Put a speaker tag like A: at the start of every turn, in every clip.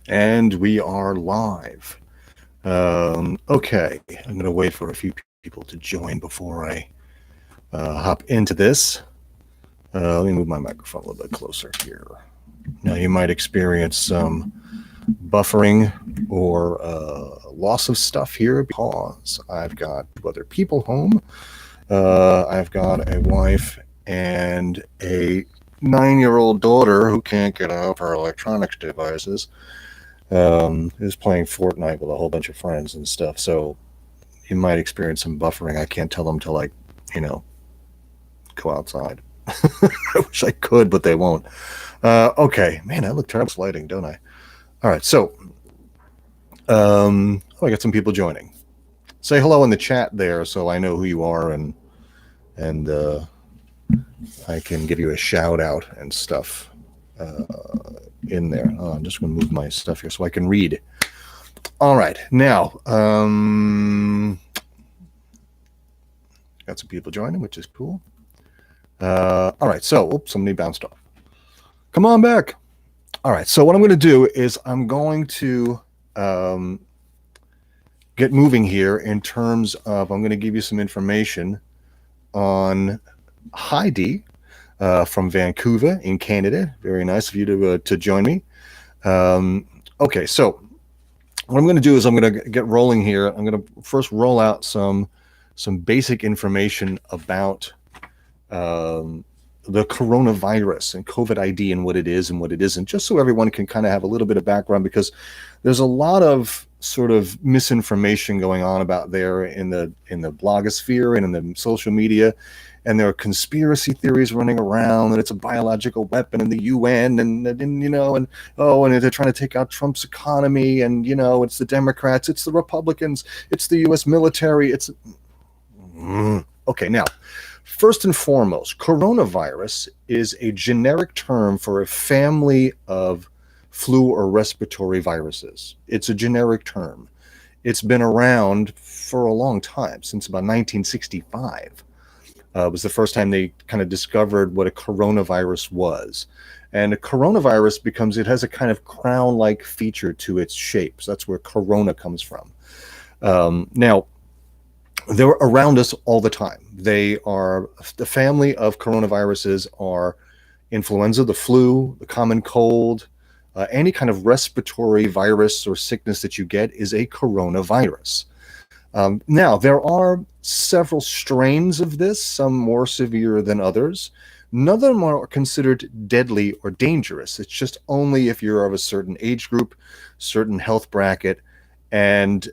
A: And we are live. Okay, I'm going to wait for a few people to join before I hop into this. Let me move my microphone a little bit closer here. Now, you might experience some buffering or loss of stuff here because I've got other people home. I've got a wife and a 9-year-old daughter who can't get off her electronics devices. Is playing Fortnite with a whole bunch of friends and stuff. So you might experience some buffering. I can't tell them to go outside. I wish I could, but they won't. Okay, man, I look terrible lighting, don't I? All right, so I got some people joining. Say hello in the chat there, so I know who you are, and I can give you a shout out and stuff in there. Oh, I'm just going to move my stuff here so I can read. All right, now got some people joining, which is cool. All right, so somebody bounced off. Come on back. All right, so what I'm going to do is I'm going to get moving here in terms of I'm going to give you some information on Heidi from Vancouver in Canada. Very nice of you to join me. Okay, so what I'm going to do is I'm going to get rolling here. I'm going to first roll out some basic information about the coronavirus and COVID ID and what it is and what it isn't, just so everyone can kind of have a little bit of background, because there's a lot of sort of misinformation going on about there in the blogosphere and in the social media, and there are conspiracy theories running around that it's a biological weapon in the UN, and they're trying to take out Trump's economy, and it's the Democrats, it's the Republicans, it's the U.S. military, it's okay. Now, first and foremost, coronavirus is a generic term for a family of flu or respiratory viruses. It's a generic term. It's been around for a long time, since about 1965. It was the first time they kind of discovered what a coronavirus was. And a coronavirus it has a kind of crown-like feature to its shape. So that's where corona comes from. Now, they're around us all the time. The family of coronaviruses are influenza, the flu, the common cold, any kind of respiratory virus or sickness that you get is a coronavirus. Now, there are several strains of this, some more severe than others. None of them are considered deadly or dangerous. It's just only if you're of a certain age group, certain health bracket, and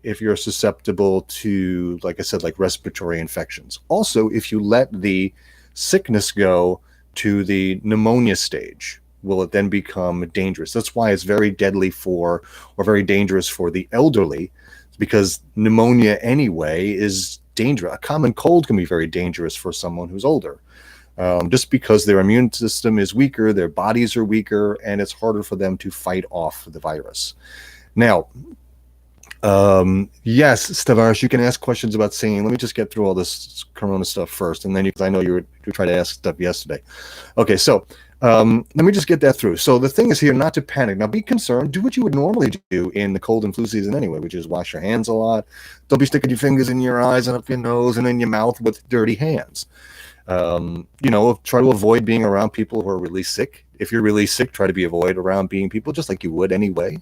A: if you're susceptible to, like I said, like respiratory infections. Also, if you let the sickness go to the pneumonia stage, will it then become dangerous? That's why it's very deadly or very dangerous for the elderly, because pneumonia anyway is dangerous. A common cold can be very dangerous for someone who's older, just because their immune system is weaker, their bodies are weaker, and it's harder for them to fight off the virus. Now, yes, Stavaris, you can ask questions about singing. Let me just get through all this corona stuff first, and then because I know you tried to ask stuff yesterday. Okay, so let me just get that through. So the thing is here, not to panic. Now, be concerned. Do what you would normally do in the cold and flu season anyway, which is wash your hands a lot. Don't be sticking your fingers in your eyes and up your nose and in your mouth with dirty hands. Try to avoid being around people who are really sick. If you're really sick, try to avoid around being people just like you would anyway.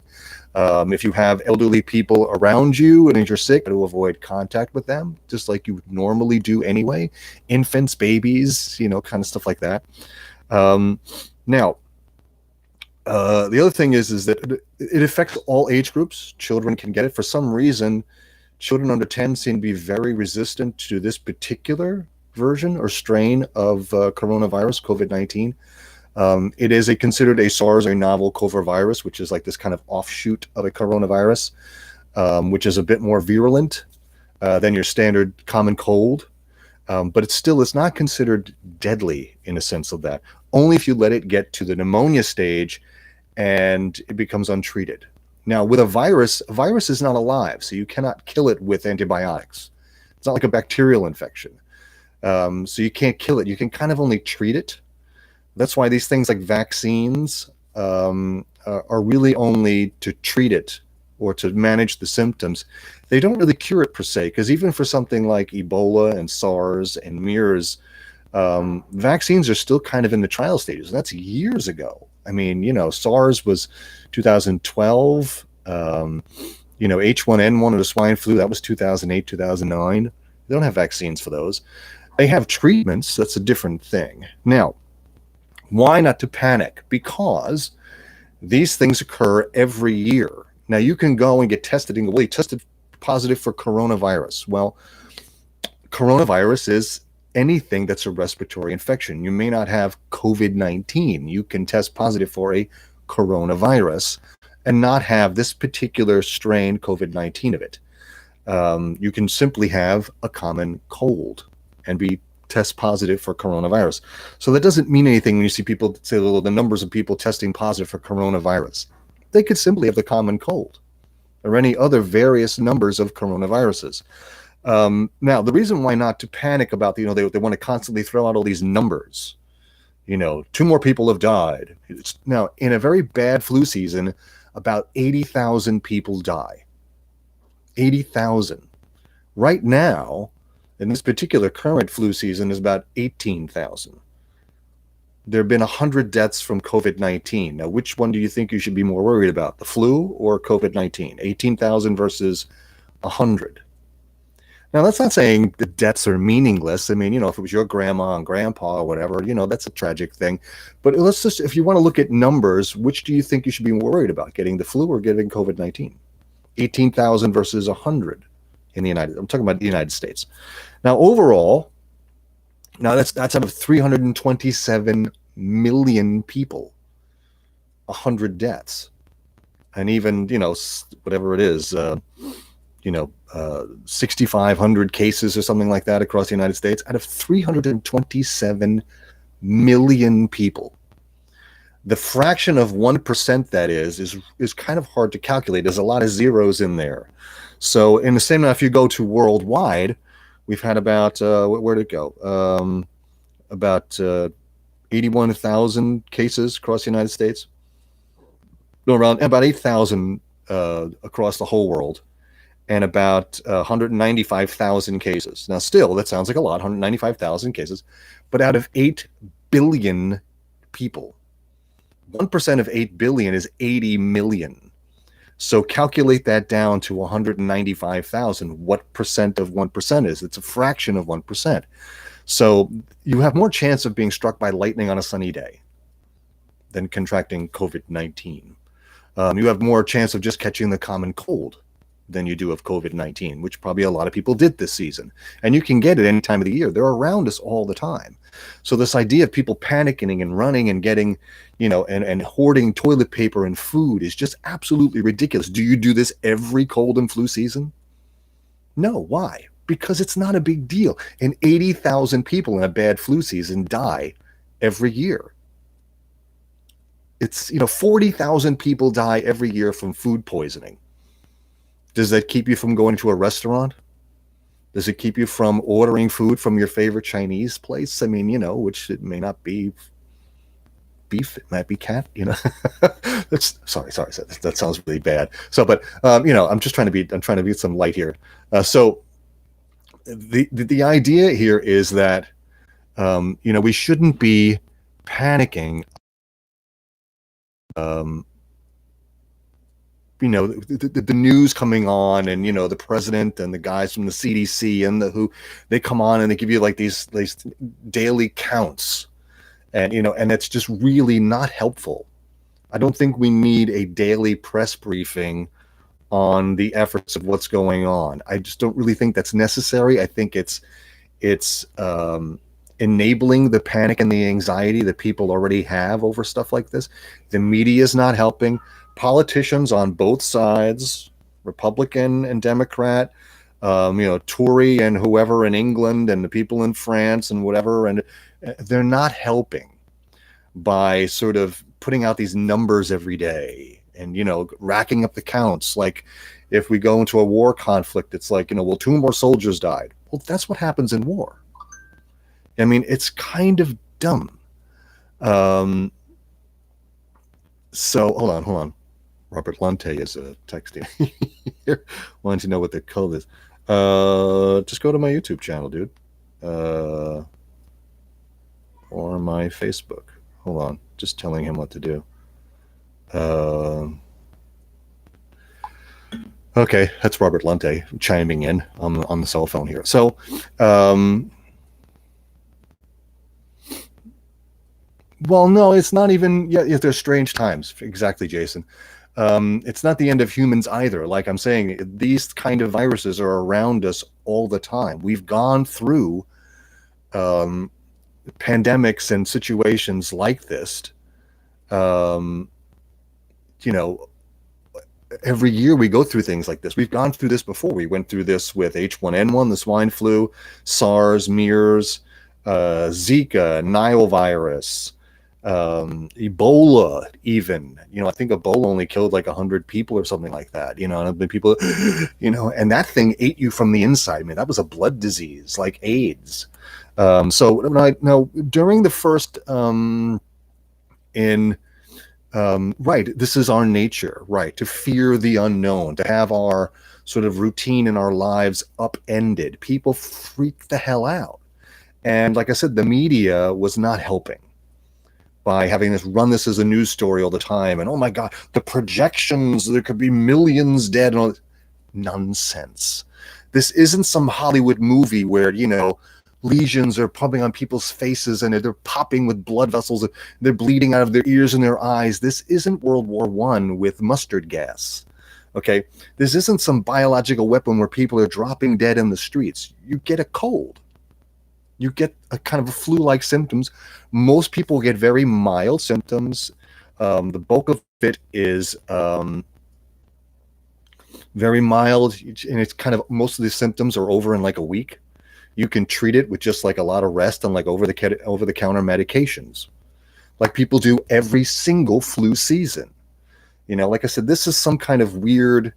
A: If you have elderly people around you and you're sick, to avoid contact with them, just like you would normally do anyway. Infants, babies, kind of stuff like that. Now, the other thing is that it affects all age groups. Children can get it. For some reason, children under 10 seem to be very resistant to this particular version or strain of coronavirus, COVID-19. It is considered a SARS, a novel coronavirus, which is like this kind of offshoot of a coronavirus, which is a bit more virulent than your standard common cold. But it's not considered deadly in a sense of that. Only if you let it get to the pneumonia stage and it becomes untreated. Now, with a virus is not alive, so you cannot kill it with antibiotics. It's not like a bacterial infection. So you can't kill it. You can kind of only treat it. That's why these things like vaccines are really only to treat it or to manage the symptoms. They don't really cure it per se, because even for something like Ebola and SARS and MERS, vaccines are still kind of in the trial stages. That's years ago. I mean, SARS was 2012. H1N1 or the swine flu, that was 2008, 2009. They don't have vaccines for those. They have treatments. That's a different thing. Now, why not to panic? Because these things occur every year. Now, you can go and get tested and go, well, you tested positive for coronavirus. Well, coronavirus is anything that's a respiratory infection. You may not have COVID-19. You can test positive for a coronavirus and not have this particular strain COVID-19 of it. You can simply have a common cold and be test positive for coronavirus. So that doesn't mean anything when you see people say, well, the numbers of people testing positive for coronavirus. They could simply have the common cold or any other various numbers of coronaviruses. Now, the reason why not to panic about, they want to constantly throw out all these numbers. 2 more people have died. Now, in a very bad flu season, about 80,000 people die. 80,000. Right now, in this particular current flu season, is about 18,000. There have been 100 deaths from COVID-19. Now, which one do you think you should be more worried about, the flu or COVID-19? 18,000 versus 100. Now, that's not saying the deaths are meaningless. I mean, if it was your grandma and grandpa or whatever, that's a tragic thing. But if you want to look at numbers, which do you think you should be more worried about, getting the flu or getting COVID-19? 18,000 versus 100 I'm talking about the United States. Now, overall, that's out of 327 million people, 100 deaths. And even, whatever it is, 6,500 cases or something like that across the United States out of 327 million people. The fraction of 1% that is kind of hard to calculate. There's a lot of zeros in there. So in the same amount, if you go to worldwide, we've had about, where'd it go? About 81,000 cases across the United States. No, around about 8,000 across the whole world. And about 195,000 cases. Now, still, that sounds like a lot, 195,000 cases. But out of 8 billion people, 1% of 8 billion is 80 million. So calculate that down to 195,000. What percent of 1% is? It's a fraction of 1%. So you have more chance of being struck by lightning on a sunny day than contracting COVID-19. You have more chance of just catching the common cold than you do of COVID-19, which probably a lot of people did this season. And you can get it any time of the year. They're around us all the time. So this idea of people panicking and running and getting, and hoarding toilet paper and food is just absolutely ridiculous. Do you do this every cold and flu season? No. Why? Because it's not a big deal. And 80,000 people in a bad flu season die every year. It's, 40,000 people die every year from food poisoning. Does that keep you from going to a restaurant? Does it keep you from ordering food from your favorite Chinese place? I mean, which it may not be beef, it might be cat, That's sorry, that sounds really bad. So, but I'm trying to be some light here. So the idea here is that we shouldn't be panicking. The news coming on, and the president and the guys from the CDC and the WHO, they come on and they give you like these daily counts, and and it's just really not helpful. I don't think we need a daily press briefing on the efforts of what's going on. I just don't really think that's necessary. I think it's enabling the panic and the anxiety that people already have over stuff like this. The media is not helping. Politicians on both sides, Republican and Democrat, Tory and whoever in England and the people in France and whatever, and they're not helping by sort of putting out these numbers every day and, racking up the counts. Like if we go into a war conflict, it's like, 2 more soldiers died. Well, that's what happens in war. I mean, it's kind of dumb. So hold on. Robert Lunte is texting here. Wanting to know what the code is. Just go to my YouTube channel, dude. Uh, or my Facebook. Hold on. Just telling him what to do. Uh, okay, that's Robert Lunte chiming in on the cell phone here. So, well, no, it's not even. Yeah, there's strange times. Exactly, Jason. It's not the end of humans either. Like I'm saying, these kind of viruses are around us all the time. We've gone through um, pandemics and situations like this. Um, you know, every year we go through things like this. We've gone through this before. We went through this with H1N1, the swine flu, SARS, MERS, Zika, Nile virus, Ebola, even. I think Ebola only killed like 100 people or something like that. And people, and that thing ate you from the inside. Man, that was a blood disease like AIDS. So now during the first in right, this is our nature, right, to fear the unknown, to have our sort of routine in our lives upended. People freak the hell out. And like I said, the media was not helping by having this run this as a news story all the time. And oh my God, the projections, there could be millions dead and all this nonsense. This isn't some Hollywood movie where, lesions are pumping on people's faces and they're popping with blood vessels and they're bleeding out of their ears and their eyes. This isn't World War I with mustard gas. Okay, this isn't some biological weapon where people are dropping dead in the streets. You get a cold, you get a kind of a flu-like symptoms. Most people get very mild symptoms. The bulk of it is very mild, and it's kind of most of the symptoms are over in like a week. You can treat it with just like a lot of rest and like over the counter medications, like people do every single flu season. Like I said, this is some kind of weird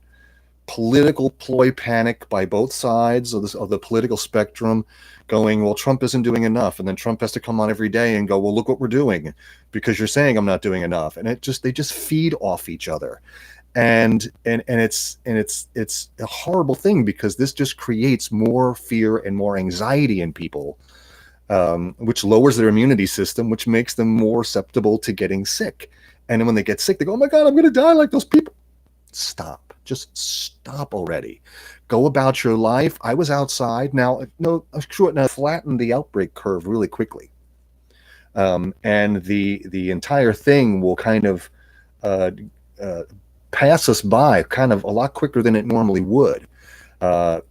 A: political ploy panic by both sides of the political spectrum, going, well, Trump isn't doing enough, and then Trump has to come on every day and go, well, look what we're doing because you're saying I'm not doing enough, and they just feed off each other. And it's a horrible thing because this just creates more fear and more anxiety in people, which lowers their immunity system, which makes them more susceptible to getting sick. And then when they get sick, they go, oh my God, I'm going to die like those people. Stop. Just stop already. Go about your life. I was outside. Now, no, sure, now flatten the outbreak curve really quickly. And the entire thing will kind of pass us by kind of a lot quicker than it normally would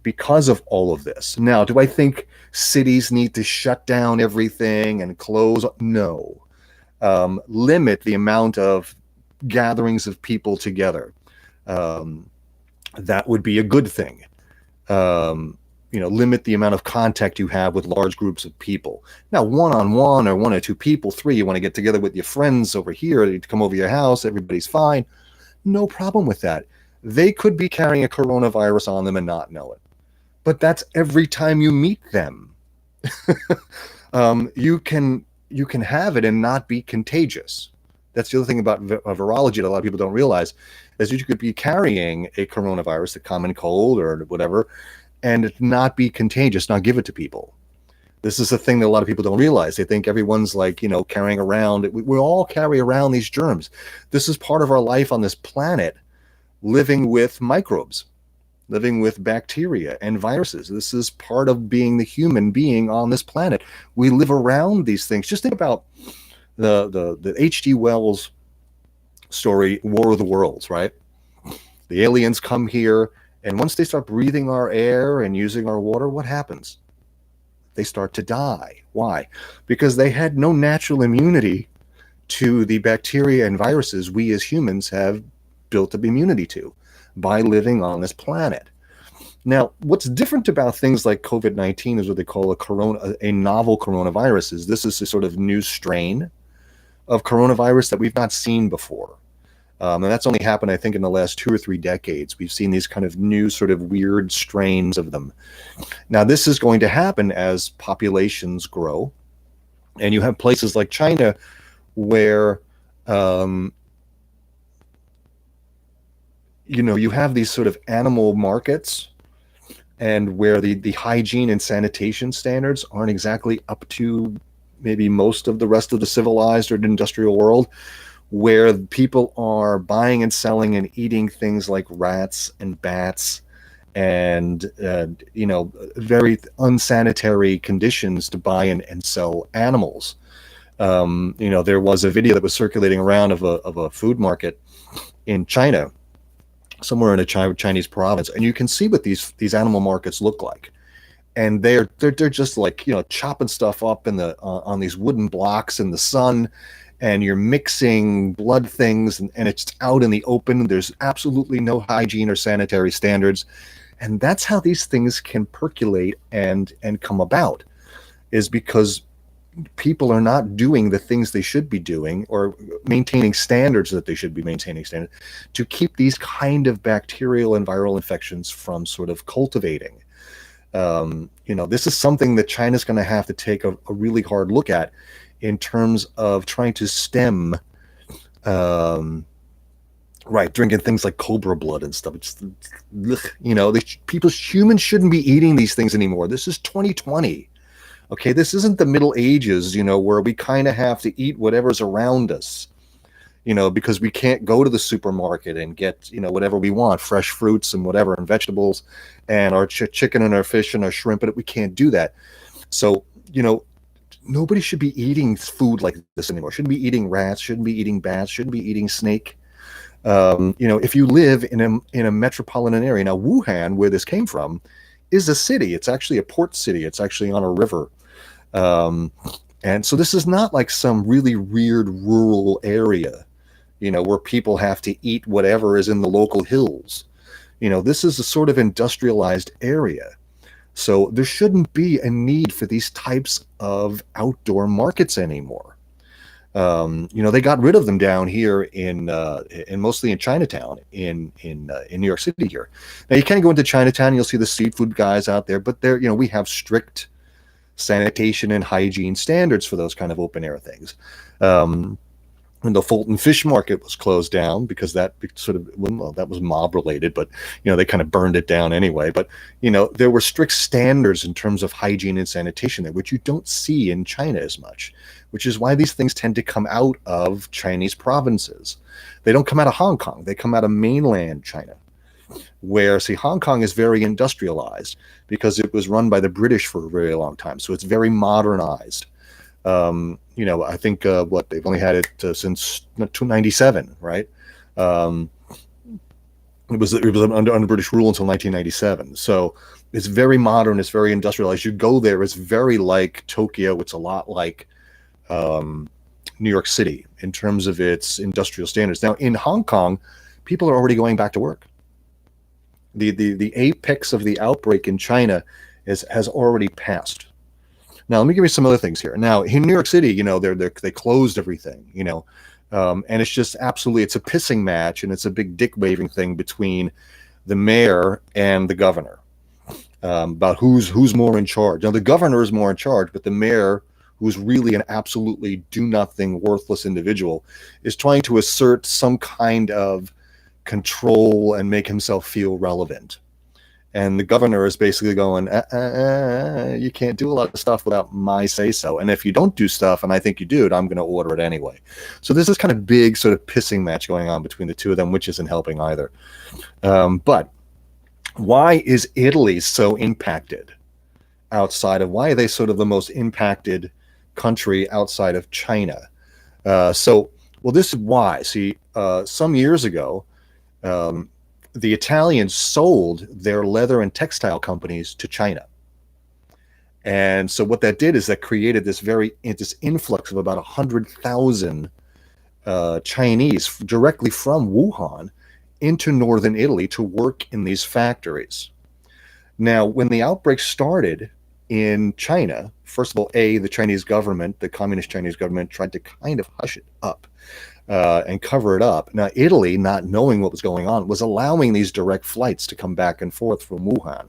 A: because of all of this. Now, do I think cities need to shut down everything and close? No. Limit the amount of gatherings of people together. That would be a good thing. Limit the amount of contact you have with large groups of people. Now, one-on-one or one or two people, three, you want to get together with your friends over here, to come over your house, everybody's fine. No problem with that. They could be carrying a coronavirus on them and not know it. But that's every time you meet them. You can have it and not be contagious. That's the other thing about virology that a lot of people don't realize, is that you could be carrying a coronavirus, the common cold or whatever, and not be contagious, not give it to people. This is a thing that a lot of people don't realize. They think everyone's like, carrying around. We all carry around these germs. This is part of our life on this planet, living with microbes, living with bacteria and viruses. This is part of being the human being on this planet. We live around these things. Just think about the H.G. Wells story, War of the Worlds, right? The aliens come here, and once they start breathing our air and using our water, what happens? They start to die. Why? Because they had no natural immunity to the bacteria and viruses we as humans have built up immunity to by living on this planet. Now, what's different about things like COVID-19 is what they call a novel coronavirus. Is this is a sort of new strain of coronavirus that we've not seen before. And that's only happened, I think, in the last 2 or 3 decades. We've seen these kind of new sort of weird strains of them. Now, this is going to happen as populations grow. And you have places like China where you have these sort of animal markets, and where the hygiene and sanitation standards aren't exactly up to maybe most of the rest of the civilized or industrial world, where people are buying and selling and eating things like rats and bats and very unsanitary conditions to buy and sell animals. There was a video that was circulating around of a food market in China, somewhere in a Chinese province, and you can see what these animal markets look like. And they're just like, chopping stuff up in the on these wooden blocks in the sun, and you're mixing blood things, and it's out in the open. There's absolutely no hygiene or sanitary standards, and that's how these things can percolate and come about, is because people are not doing the things they should be doing, or maintaining standards that they should be maintaining standards to keep these kind of bacterial and viral infections from sort of cultivating. This is something that China's going to have to take a really hard look at in terms of trying to stem, drinking things like cobra blood and stuff. Humans shouldn't be eating these things anymore. This is 2020. Okay, this isn't the Middle Ages, where we kind of have to eat whatever's around us, because we can't go to the supermarket and get, whatever we want, fresh fruits and whatever, and vegetables, and our chicken and our fish and our shrimp, but we can't do that. So, nobody should be eating food like this anymore. Shouldn't be eating rats, shouldn't be eating bats, shouldn't be eating snake. If you live in a metropolitan area, now Wuhan, where this came from, is a city. It's actually a port city. It's actually on a river. And so this is not like some really weird rural area, where people have to eat whatever is in the local hills. This is a sort of industrialized area. So there shouldn't be a need for these types of outdoor markets anymore. They got rid of them down here in mostly in Chinatown in New York City here. Now you can go into Chinatown, you'll see the seafood guys out there, but we have strict sanitation and hygiene standards for those kind of open air things. And the Fulton Fish Market was closed down because that was mob related, but they kind of burned it down anyway. But there were strict standards in terms of hygiene and sanitation there, which you don't see in China as much, which is why these things tend to come out of Chinese provinces. They don't come out of Hong Kong. They come out of mainland China, where, see, Hong Kong is very industrialized because it was run by the British for a very long time. So it's very modernized. I think they've only had it since 1997, right? It was under British rule until 1997. So it's very modern. It's very industrialized. You go there, it's very like Tokyo. It's a lot like New York City in terms of its industrial standards. Now in Hong Kong, people are already going back to work. The apex of the outbreak in China has already passed. Now, let me give you some other things here. Now, in New York City, they closed everything, and it's just absolutely, it's a pissing match, and it's a big dick waving thing between the mayor and the governor about who's more in charge. Now, the governor is more in charge, but the mayor, who's really an absolutely do nothing, worthless individual, is trying to assert some kind of control and make himself feel relevant. And the governor is basically going, you can't do a lot of stuff without my say-so. And if you don't do stuff, and I think you do, I'm going to order it anyway. So there's this kind of big sort of pissing match going on between the two of them, which isn't helping either. But why is Italy so impacted why are they sort of the most impacted country outside of China? This is why. See, some years ago, the Italians sold their leather and textile companies to China. And so what that did is that created this influx of about 100,000 Chinese directly from Wuhan into northern Italy to work in these factories. Now, when the outbreak started in China, first of all, the Chinese government, the communist Chinese government, tried to kind of hush it up. And cover it up. Now, Italy, not knowing what was going on, was allowing these direct flights to come back and forth from Wuhan.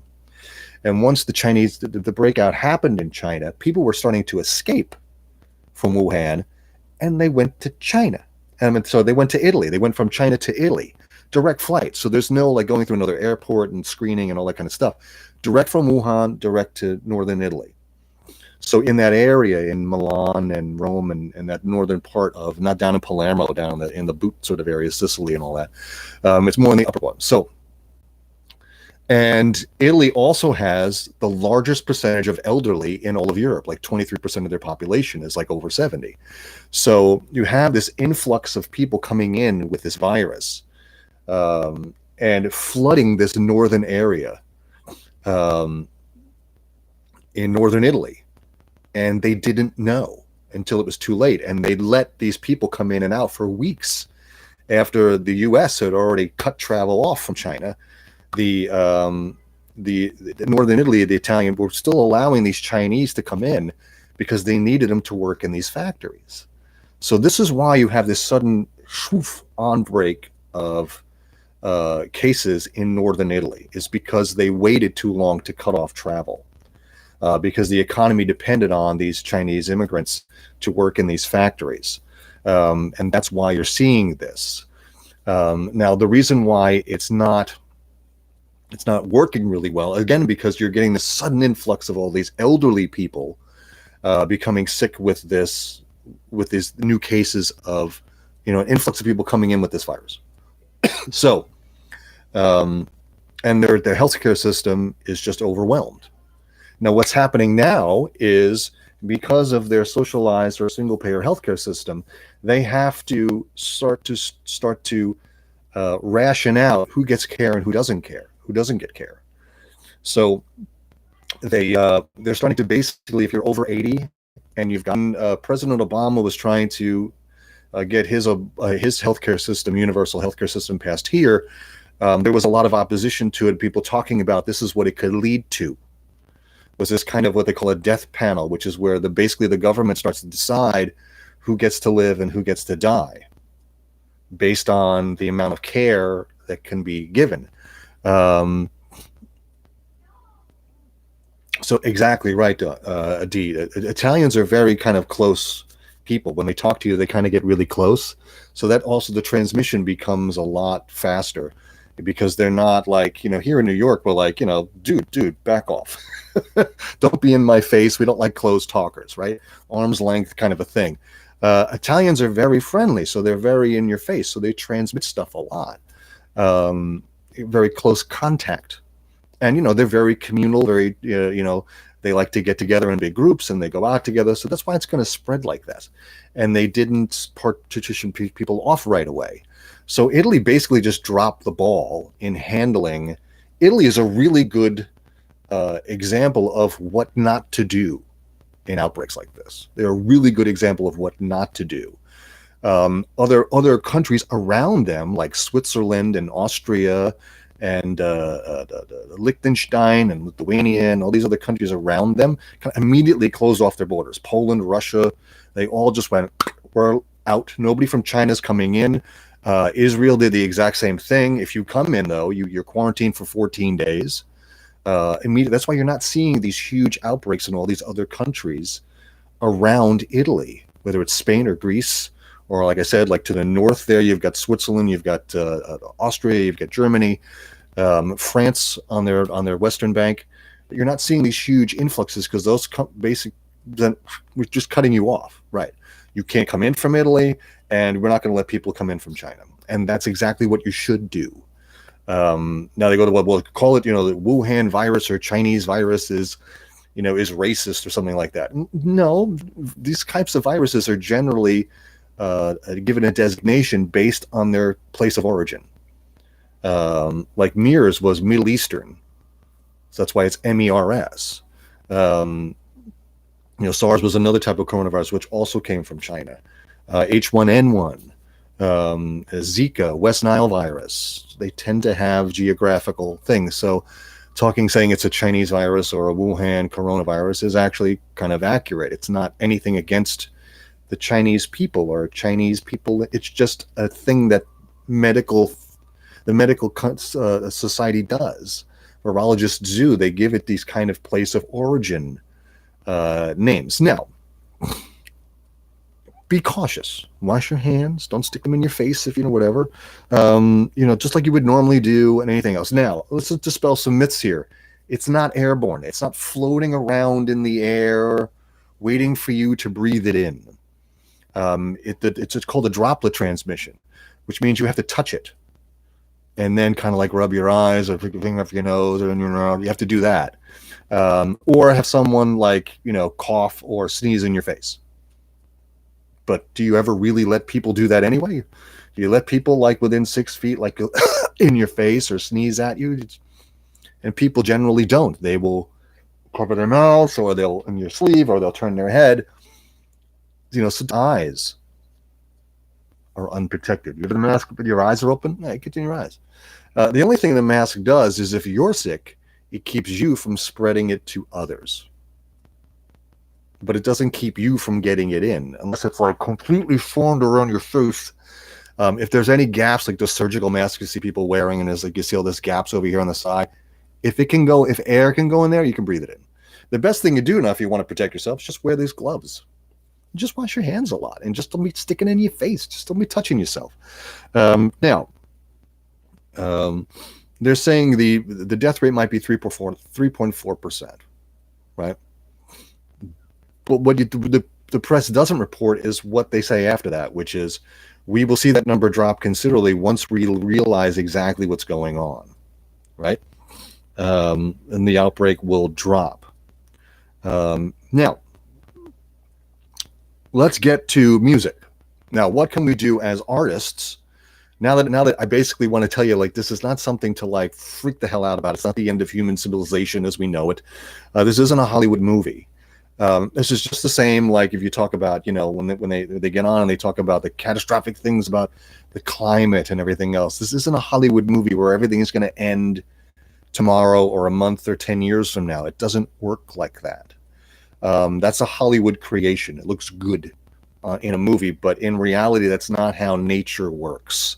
A: And once the breakout happened in China, people were starting to escape from Wuhan, and they went to China. So they went to Italy. They went from China to Italy direct flight. So there's no like going through another airport and screening and all that kind of stuff. Direct from Wuhan, direct to northern Italy. So in that area, in Milan and Rome and that northern part of, not down in Palermo, down in the boot sort of area, Sicily and all that. It's more in the upper one. So, and Italy also has the largest percentage of elderly in all of Europe. Like 23% of their population is like over 70. So you have this influx of people coming in with this virus and flooding this northern area in northern Italy. And they didn't know until it was too late. And they let these people come in and out for weeks after the U.S. had already cut travel off from China. The northern Italy, the Italian, were still allowing these Chinese to come in because they needed them to work in these factories. So this is why you have this sudden on-break of cases in northern Italy, is because they waited too long to cut off travel. Because the economy depended on these Chinese immigrants to work in these factories. And that's why you're seeing this. Now, the reason why it's not working really well, again, because you're getting this sudden influx of all these elderly people becoming sick with these new cases of, an influx of people coming in with this virus. So, and their healthcare system is just overwhelmed. Now, what's happening now is, because of their socialized or single-payer healthcare system, they have to start to ration out who gets care and who doesn't get care. So they're starting to basically, if you're over 80 and you've gotten, President Obama was trying to get his healthcare system, universal healthcare system, passed here. There was a lot of opposition to it. People talking about this is what it could lead to. Was this kind of what they call a death panel, which is where basically the government starts to decide who gets to live and who gets to die based on the amount of care that can be given. So exactly right, Adi. Italians are very kind of close people. When they talk to you, they kind of get really close. So that also, the transmission becomes a lot faster, because they're not like, here in New York, we're like, dude, back off. Don't be in my face. We don't like close talkers, right? Arm's length kind of a thing. Italians are very friendly, so they're very in your face. So they transmit stuff a lot. Very close contact. And, they're very communal, very, they like to get together in big groups and they go out together. So that's why it's going to spread like that. And they didn't partition people off right away. So Italy basically just dropped the ball in handling. Italy is a really good example of what not to do in outbreaks like this. They're a really good example of what not to do. Other countries around them, like Switzerland and Austria and Liechtenstein and Lithuania and all these other countries around them, kind of immediately closed off their borders. Poland, Russia, they all just went, we're out. Nobody from China's coming in. Israel did the exact same thing. If you come in, though, you're quarantined for 14 days. Immediately, that's why you're not seeing these huge outbreaks in all these other countries around Italy, whether it's Spain or Greece, or like I said, like to the north there, you've got Switzerland, you've got Austria, you've got Germany, France on their western bank. But you're not seeing these huge influxes because those then we're just cutting you off, right? You can't come in from Italy, and we're not going to let people come in from China. And that's exactly what you should do. Now they go to, well, call it, the Wuhan virus or Chinese virus is racist or something like that. No, these types of viruses are generally given a designation based on their place of origin. Like MERS was Middle Eastern. So that's why it's MERS. SARS was another type of coronavirus, which also came from China. H1N1, Zika, West Nile virus. They tend to have geographical things. So saying it's a Chinese virus or a Wuhan coronavirus is actually kind of accurate. It's not anything against the Chinese people or Chinese people. It's just a thing that the medical society does. Virologists do. They give it these kind of place of origin names. Now, be cautious. Wash your hands. Don't stick them in your face if you know whatever. Just like you would normally do and anything else. Now, let's just dispel some myths here. It's not airborne. It's not floating around in the air, waiting for you to breathe it in. It's called a droplet transmission, which means you have to touch it, and then kind of like rub your eyes or put your finger up your nose, or you have to do that, or have someone cough or sneeze in your face. But do you ever really let people do that anyway? Do you let people within 6 feet in your face or sneeze at you? And people generally don't. They will cover their mouths, or they'll in your sleeve, or they'll turn their head. So eyes are unprotected. You have a mask, but your eyes are open. Yeah, get in your eyes. The only thing the mask does is, if you're sick, it keeps you from spreading it to others. But it doesn't keep you from getting it in, unless it's completely formed around your face. If there's any gaps, like the surgical masks you see people wearing, and there's you see all these gaps over here on the side, if air can go in there, you can breathe it in. The best thing to do now, if you want to protect yourself, is just wear these gloves. Just wash your hands a lot, and just don't be sticking it in your face. Just don't be touching yourself. Now, they're saying the death rate might be 3.4%, right? But what the press doesn't report is what they say after that, which is, we will see that number drop considerably once we realize exactly what's going on, right? And the outbreak will drop. Now, let's get to music. Now, what can we do as artists? Now that I basically want to tell you, this is not something to freak the hell out about. It's not the end of human civilization as we know it. This isn't a Hollywood movie. This is just the same, if you talk about, when they get on and they talk about the catastrophic things about the climate and everything else. This isn't a Hollywood movie where everything is going to end tomorrow or a month or 10 years from now. It doesn't work like that. That's a Hollywood creation. It looks good in a movie, but in reality, that's not how nature works.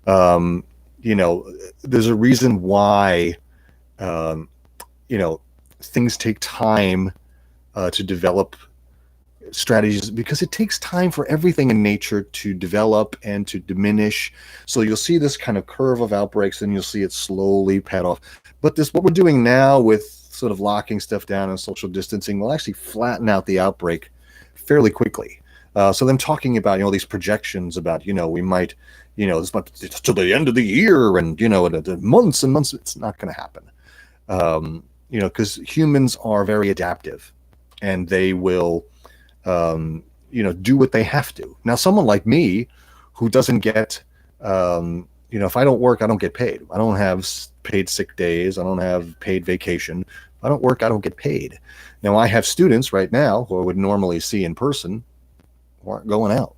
A: There's a reason why, things take time to develop strategies, because it takes time for everything in nature to develop and to diminish. So you'll see this kind of curve of outbreaks, and you'll see it slowly pad off. But what we're doing now with sort of locking stuff down and social distancing will actually flatten out the outbreak fairly quickly. So them talking about, these projections about, we might, this might to the end of the year, and, months and months, it's not going to happen. Because humans are very adaptive, and they will, do what they have to. Now, someone like me who doesn't get, if I don't work, I don't get paid. I don't have paid sick days. I don't have paid vacation. If I don't work, I don't get paid. Now, I have students right now who I would normally see in person who aren't going out.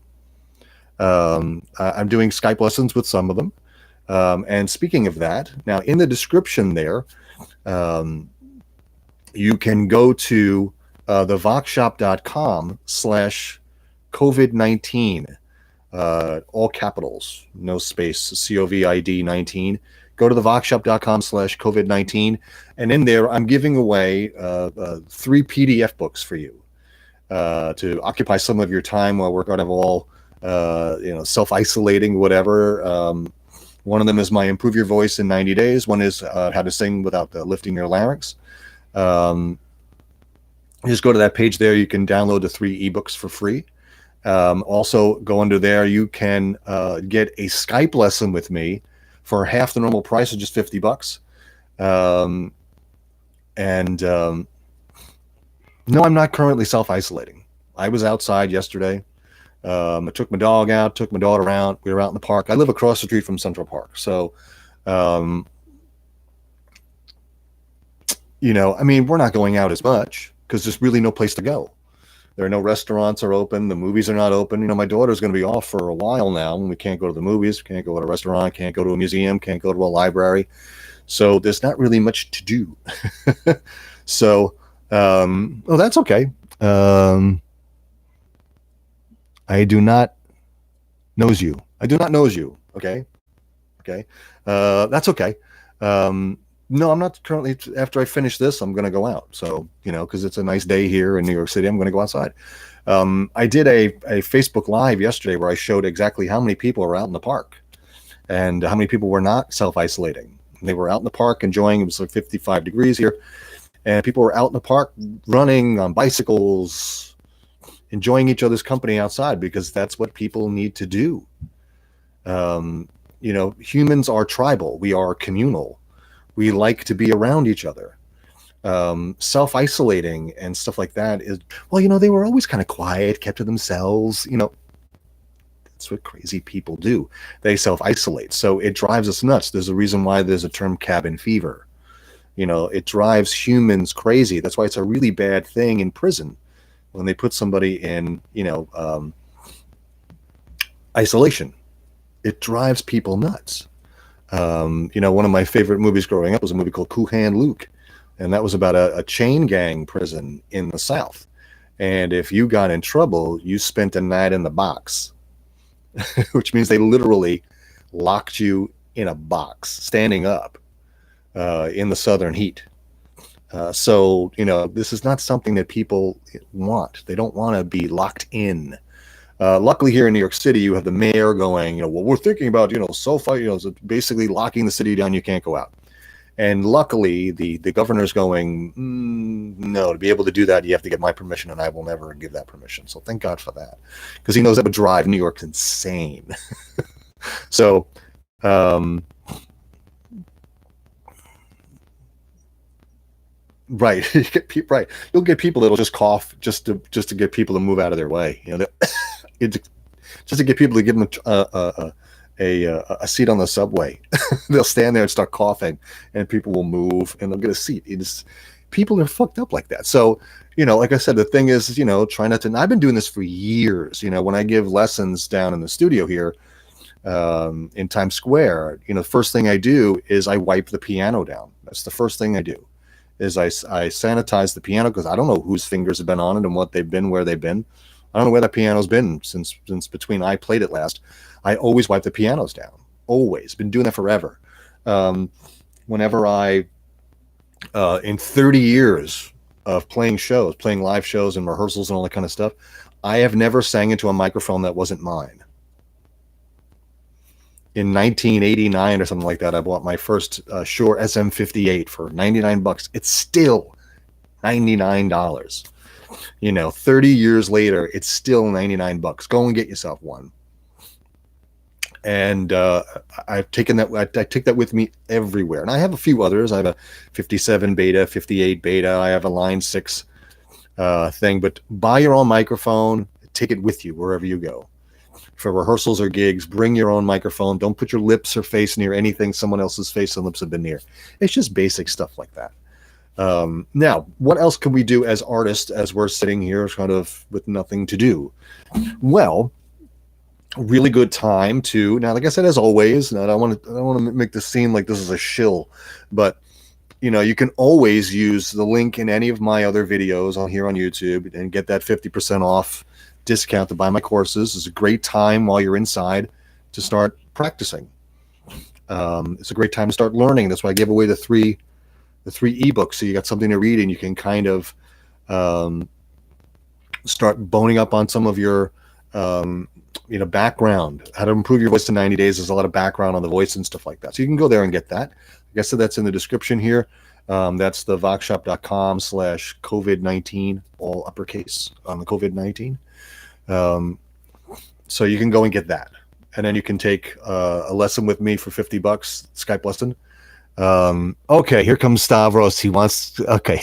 A: I'm doing Skype lessons with some of them. And speaking of that, now in the description there, you can go to thevoxshop.com/COVID19, all capitals, no space, COVID 19. Go to thevoxshop.com/COVID19, and in there I'm giving away 3 PDF books for you to occupy some of your time while we're kind of all self-isolating, whatever. One of them is my Improve Your Voice in 90 Days. One is how to sing without lifting your larynx. Just go to that page there. You can download the 3 ebooks for free. Also, go under there. You can get a Skype lesson with me for half the normal price of just $50. No, I'm not currently self-isolating. I was outside yesterday. I took my dog out, took my daughter out. We were out in the park. I live across the street from Central Park. So, we're not going out as much because there's really no place to go. There are no restaurants are open. The movies are not open. My daughter's going to be off for a while now, and we can't go to the movies, can't go to a restaurant, can't go to a museum, can't go to a library. So there's not really much to do. So, that's okay. I do not nose you. I do not nose you. Okay. Okay. That's okay. No, I'm not currently. After I finish this, I'm going to go out. So, because it's a nice day here in New York City, I'm going to go outside. I did a Facebook Live yesterday where I showed exactly how many people were out in the park and how many people were not self-isolating. They were out in the park enjoying, it was like 55 degrees here, and people were out in the park running on bicycles, enjoying each other's company outside because that's what people need to do. Humans are tribal. We are communal. We like to be around each other. Self-isolating and stuff like that is, well, they were always kind of quiet, kept to themselves. That's what crazy people do. They self-isolate. So it drives us nuts. There's a reason why there's a term cabin fever. It drives humans crazy. That's why it's a really bad thing in prison when they put somebody in, isolation. It drives people nuts. One of my favorite movies growing up was a movie called Cool Hand Luke. And that was about a chain gang prison in the South. And if you got in trouble, you spent a night in the box, which means they literally locked you in a box, standing up in the southern heat. So, this is not something that people want. They don't want to be locked in. Luckily, here in New York City, you have the mayor going, well, we're thinking about, so basically locking the city down. You can't go out. And luckily, the governor's going, no, to be able to do that, you have to get my permission, and I will never give that permission. So thank God for that, because he knows that would drive New York insane. So, right, right, you'll get people that'll just cough just to get people to move out of their way. Just to get people to give them a seat on the subway. They'll stand there and start coughing, and people will move, and they'll get a seat. People are fucked up like that. So, like I said, the thing is, try not to. And I've been doing this for years. When I give lessons down in the studio here in Times Square, the first thing I do is I wipe the piano down. That's the first thing I do. Is I sanitize the piano, because I don't know whose fingers have been on it and what they've been, where they've been. I don't know where that piano's been since between I played it last. I always wipe the pianos down. Always. Been doing that forever. Whenever in 30 years of playing live shows and rehearsals and all that kind of stuff, I have never sang into a microphone that wasn't mine. In 1989 or something like that, I bought my first Shure SM58 for $99. It's still $99. 30 years later, it's still $99. Go and get yourself one. And I've taken that. I take that with me everywhere. And I have a few others. I have a 57 beta, 58 beta. I have a Line 6 thing. But buy your own microphone. Take it with you wherever you go. For rehearsals or gigs, bring your own microphone. Don't put your lips or face near anything someone else's face and lips have been near. It's just basic stuff like that. Now, what else can we do as artists as we're sitting here kind of with nothing to do? Well, really good time to, now, like I said, as always, and I don't want to make this seem like this is a shill, but you can always use the link in any of my other videos on here on YouTube and get that 50% off discount to buy my courses. It's a great time while you're inside to start practicing. It's a great time to start learning. That's why I gave away the three ebooks, so you got something to read and you can kind of start boning up on some of your background, how to improve your voice to 90 days. There's a lot of background on the voice and stuff like that. So you can go there and get that. Like I said, that's in the description here. That's the voxshop.com/COVID19, all uppercase on the COVID-19. So you can go and get that. And then you can take a lesson with me for $50, Skype lesson. Okay, here comes Stavros. He wants okay.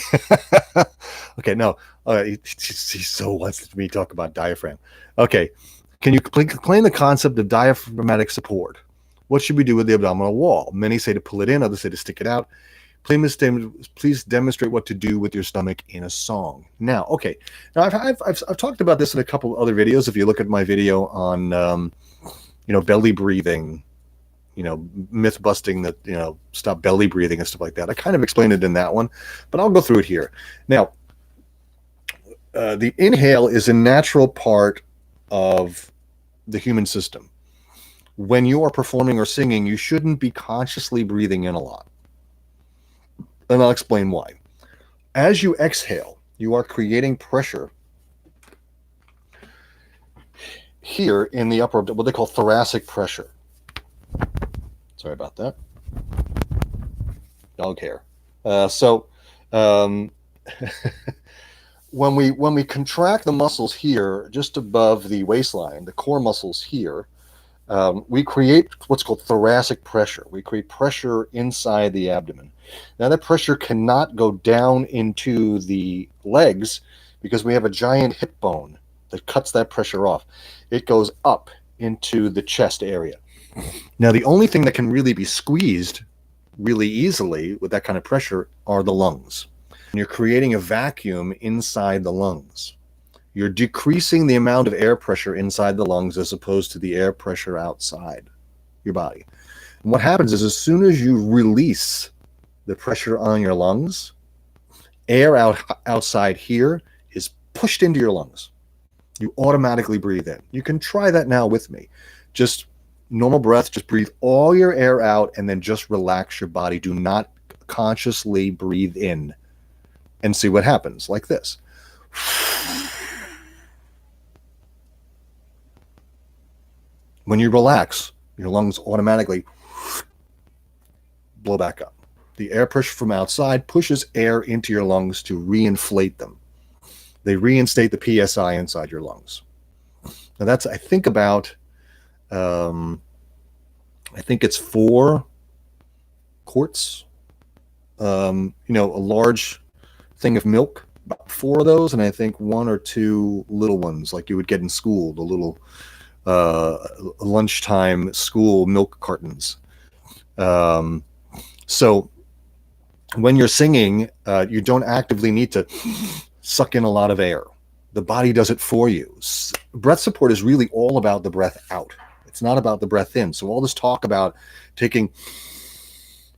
A: Okay, no. He so wants me to talk about diaphragm. Okay. Can you explain the concept of diaphragmatic support? What should we do with the abdominal wall? Many say to pull it in, others say to stick it out. Please demonstrate what to do with your stomach in a song. Now, okay. Now, I've talked about this in a couple of other videos. If you look at my video on, belly breathing, myth busting that, stop belly breathing and stuff like that. I kind of explained it in that one, but I'll go through it here. Now, the inhale is a natural part of the human system. When you are performing or singing, you shouldn't be consciously breathing in a lot. And I'll explain why. As you exhale, you are creating pressure here in the upper, what they call thoracic pressure. Sorry about that. Dog hair. So when we contract the muscles here, just above the waistline, the core muscles here, we create what's called thoracic pressure. We create pressure inside the abdomen. Now that pressure cannot go down into the legs because we have a giant hip bone that cuts that pressure off. It goes up into the chest area. Now the only thing that can really be squeezed really easily with that kind of pressure are the lungs. And you're creating a vacuum inside the lungs. You're decreasing the amount of air pressure inside the lungs as opposed to the air pressure outside your body. And what happens is as soon as you release the pressure on your lungs, air outside here is pushed into your lungs. You automatically breathe in. You can try that now with me. Just normal breath, just breathe all your air out and then just relax your body. Do not consciously breathe in and see what happens like this. When you relax, your lungs automatically blow back up. The air pressure from outside pushes air into your lungs to reinflate them. They reinstate the PSI inside your lungs. Now that's, I think about, I think it's 4 quarts, a large thing of milk, about 4 of those, and I think 1 or 2 little ones like you would get in school, the little lunchtime school milk cartons. So when you're singing, you don't actively need to suck in a lot of air. The body does it for you. Breath support is really all about the breath out. It's not about the breath in. So all this talk about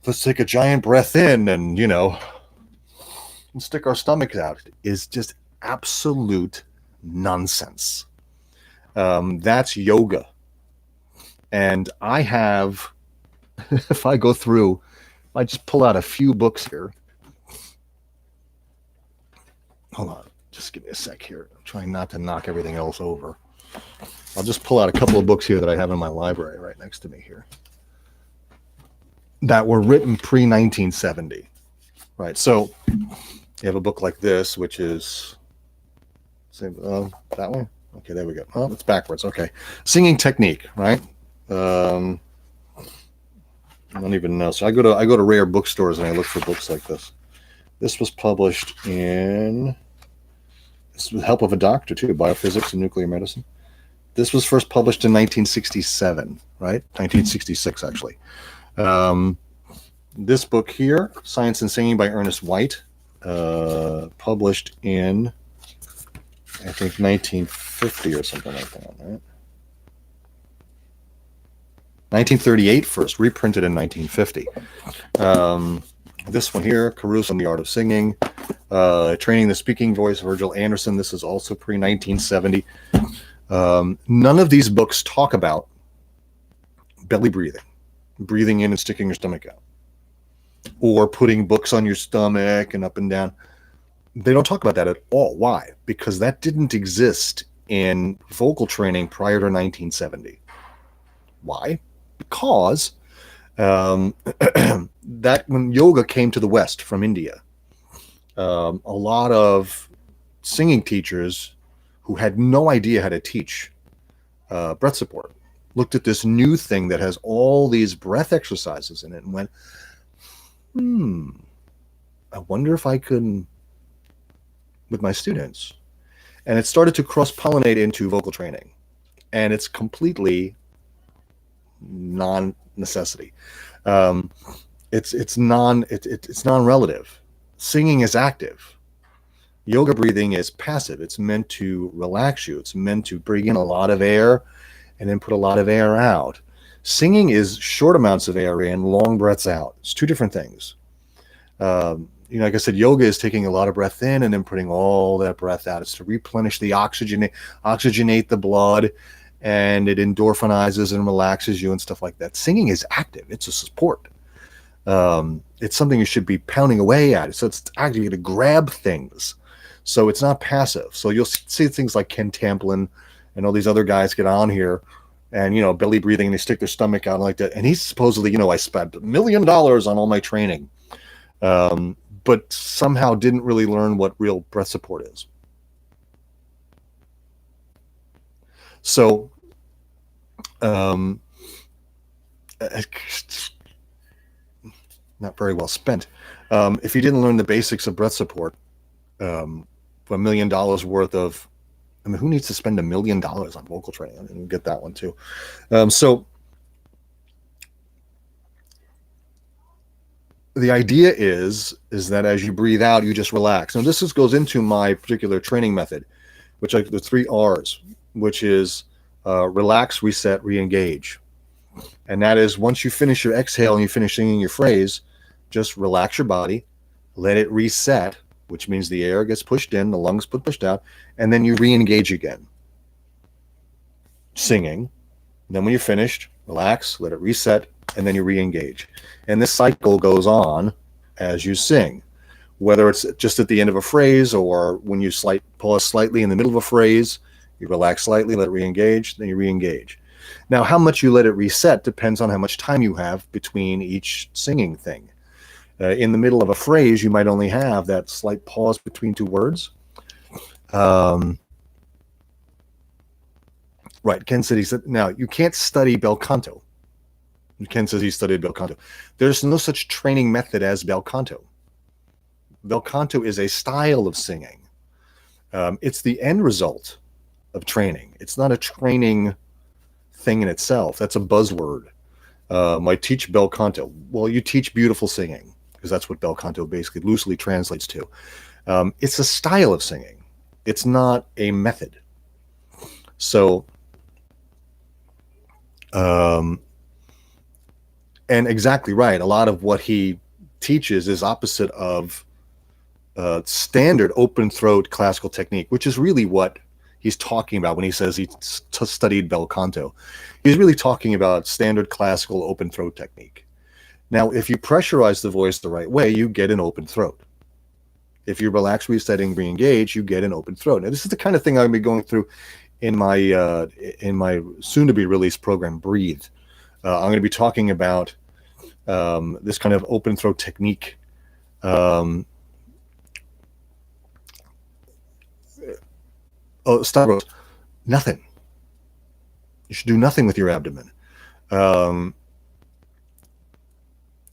A: let's take a giant breath in and, and stick our stomachs out is just absolute nonsense. That's yoga. And I have, if I just pull out a few books here. Hold on, just give me a sec here. I'm trying not to knock everything else over. I'll just pull out a couple of books here that I have in my library right next to me here that were written pre-1970. Right, so you have a book like this, which is, that one? Okay, there we go. Oh, it's backwards. Okay. Singing technique, right? I don't even know. So I go to rare bookstores and I look for books like this. This was published with the help of a doctor too, biophysics and nuclear medicine. This was first published in 1967, right? 1966 actually. This book here, Science and Singing by Ernest White, published in, I think, 1950 or something like that, right? 1938 first, reprinted in 1950. This one here, Caruso and the Art of Singing, Training the Speaking Voice, Virgil Anderson. This is also pre-1970. None of these books talk about belly breathing in and sticking your stomach out, or putting books on your stomach and up and down. They don't talk about that at all. Why? Because that didn't exist in vocal training prior to 1970. Why? Because that when yoga came to the West from India, a lot of singing teachers who had no idea how to teach breath support looked at this new thing that has all these breath exercises in it and went, I wonder if I could with my students. And it started to cross-pollinate into vocal training. And it's completely non-necessity. It's non-relative. Singing is active. Yoga breathing is passive. It's meant to relax you. It's meant to bring in a lot of air and then put a lot of air out. Singing is short amounts of air in, long breaths out. It's 2 different things. Like I said, yoga is taking a lot of breath in and then putting all that breath out. It's to replenish the oxygenate the blood, and it endorphinizes and relaxes you and stuff like that. Singing is active. It's a support. It's something you should be pounding away at. So it's actually going to grab things. So it's not passive. So you'll see things like Ken Tamplin and all these other guys get on here and, belly breathing, and they stick their stomach out like that. And he's supposedly, I spent $1 million on all my training, but somehow didn't really learn what real breath support is. So, not very well spent. If you didn't learn the basics of breath support, for $1 million worth of, who needs to spend $1 million on vocal training? I didn't get that one too. So the idea is that as you breathe out, you just relax. Now this goes into my particular training method, which are the 3 R's, which is relax, reset, re-engage. And that is, once you finish your exhale and you finish singing your phrase, just relax your body, let it reset, which means the air gets pushed in, the lungs pushed out, and then you re-engage again, singing. And then when you're finished, relax, let it reset, and then you re-engage. And this cycle goes on as you sing, whether it's just at the end of a phrase or when you pause slightly in the middle of a phrase, you relax slightly, let it re-engage, then you re-engage. Now, how much you let it reset depends on how much time you have between each singing thing. In the middle of a phrase, you might only have that slight pause between 2 words. Right, Ken said, he said, now, you can't study bel canto. Ken says he studied bel canto. There's no such training method as bel canto. Bel canto is a style of singing. It's the end result of training. It's not a training thing in itself. That's a buzzword. I teach bel canto. Well, you teach beautiful singing, because that's what bel canto basically loosely translates to. It's a style of singing. It's not a method. So, and exactly right. A lot of what he teaches is opposite of standard open throat classical technique, which is really what he's talking about when he says he studied bel canto. He's really talking about standard classical open throat technique. Now, if you pressurize the voice the right way, you get an open throat. If you relax, resetting, re-engage, you get an open throat. Now, this is the kind of thing I'm going to be going through in my soon-to-be released program, Breathe. I'm going to be talking about this kind of open throat technique. Stavros, nothing. You should do nothing with your abdomen.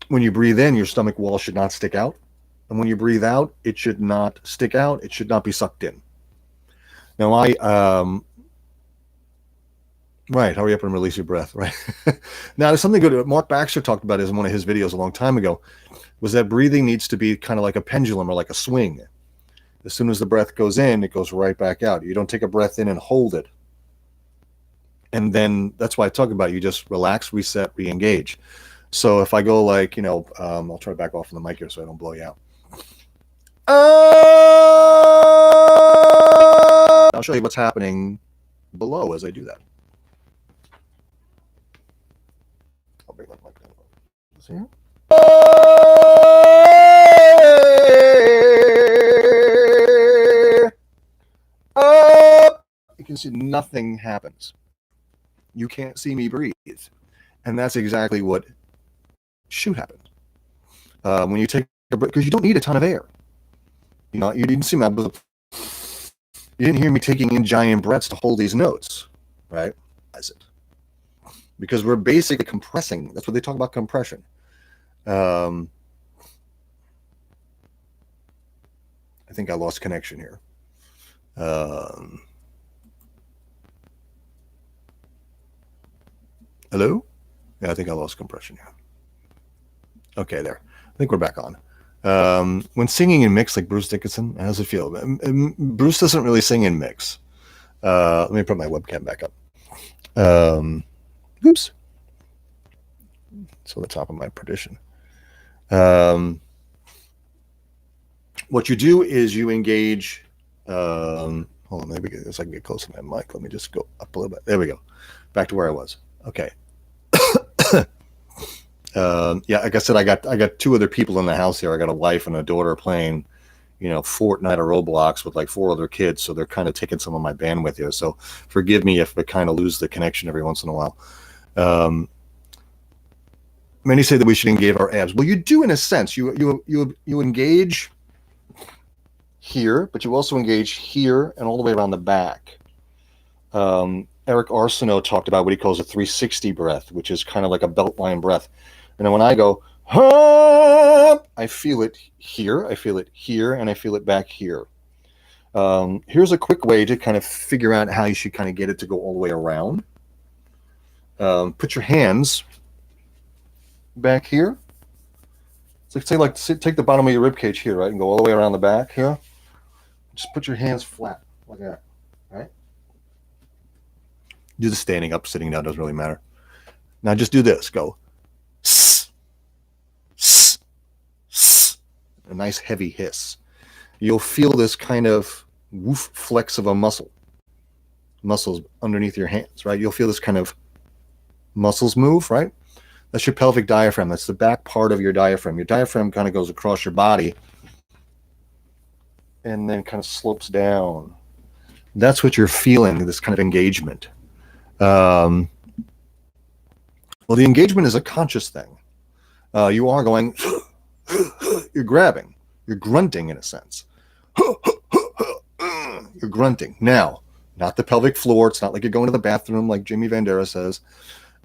A: When you breathe in, your stomach wall should not stick out. And when you breathe out, it should not stick out. It should not be sucked in. Now, right, hurry up and release your breath, right? Now, there's something good. Mark Baxter talked about this in one of his videos a long time ago, was that breathing needs to be kind of like a pendulum or like a swing. As soon as the breath goes in, it goes right back out. You don't take a breath in and hold it. And then that's why I talk about it. You just relax, reset, re-engage. So if I go like, I'll try to back off from the mic here so I don't blow you out. I'll show you what's happening below as I do that. I'll bring that mic down. See here? You can see nothing happens. You can't see me breathe. And that's exactly what should happen. When you take a breath, because you don't need a ton of air. You didn't see my, you didn't hear me taking in giant breaths to hold these notes, right? Because we're basically compressing. That's what they talk about, compression. I think I lost connection here. Hello? Yeah, I think I lost compression here. Okay, there. I think we're back on. When singing in mix, like Bruce Dickinson, how does it feel? Bruce doesn't really sing in mix. Let me put my webcam back up. Oops. It's on the top of my partition. What you do is you engage. Hold on, maybe so I can get close to my mic. Let me just go up a little bit. There we go. Back to where I was. Okay. Yeah, like I said, I got two other people in the house here. I got a wife and a daughter playing, Fortnite or Roblox with like four other kids. So they're kind of taking some of my bandwidth here. So forgive me if I kind of lose the connection every once in a while. Many say that we should engage our abs. Well, you do in a sense. You engage here, but you also engage here and all the way around the back. Eric Arsenault talked about what he calls a 360 breath, which is kind of like a beltline breath. And then when I go, I feel it here, I feel it here, and I feel it back here. Here's a quick way to kind of figure out how you should kind of get it to go all the way around. Put your hands back here. So take the bottom of your rib cage here, right, and go all the way around the back here. Just put your hands flat like that, right? Do the standing up, sitting down, doesn't really matter. Now just do this. Go. A nice heavy hiss. You'll feel this kind of woof flex of a muscles underneath your hands, right? You'll feel this kind of muscles move, right? That's your pelvic diaphragm. That's the back part of your diaphragm. Your diaphragm kind of goes across your body and then kind of slopes down. That's what you're feeling, this kind of engagement. Well, the engagement is a conscious thing. You are going, you're grabbing, you're grunting in a sense. You're grunting. Now, not the pelvic floor. It's not like you're going to the bathroom like Jamie Vandera says.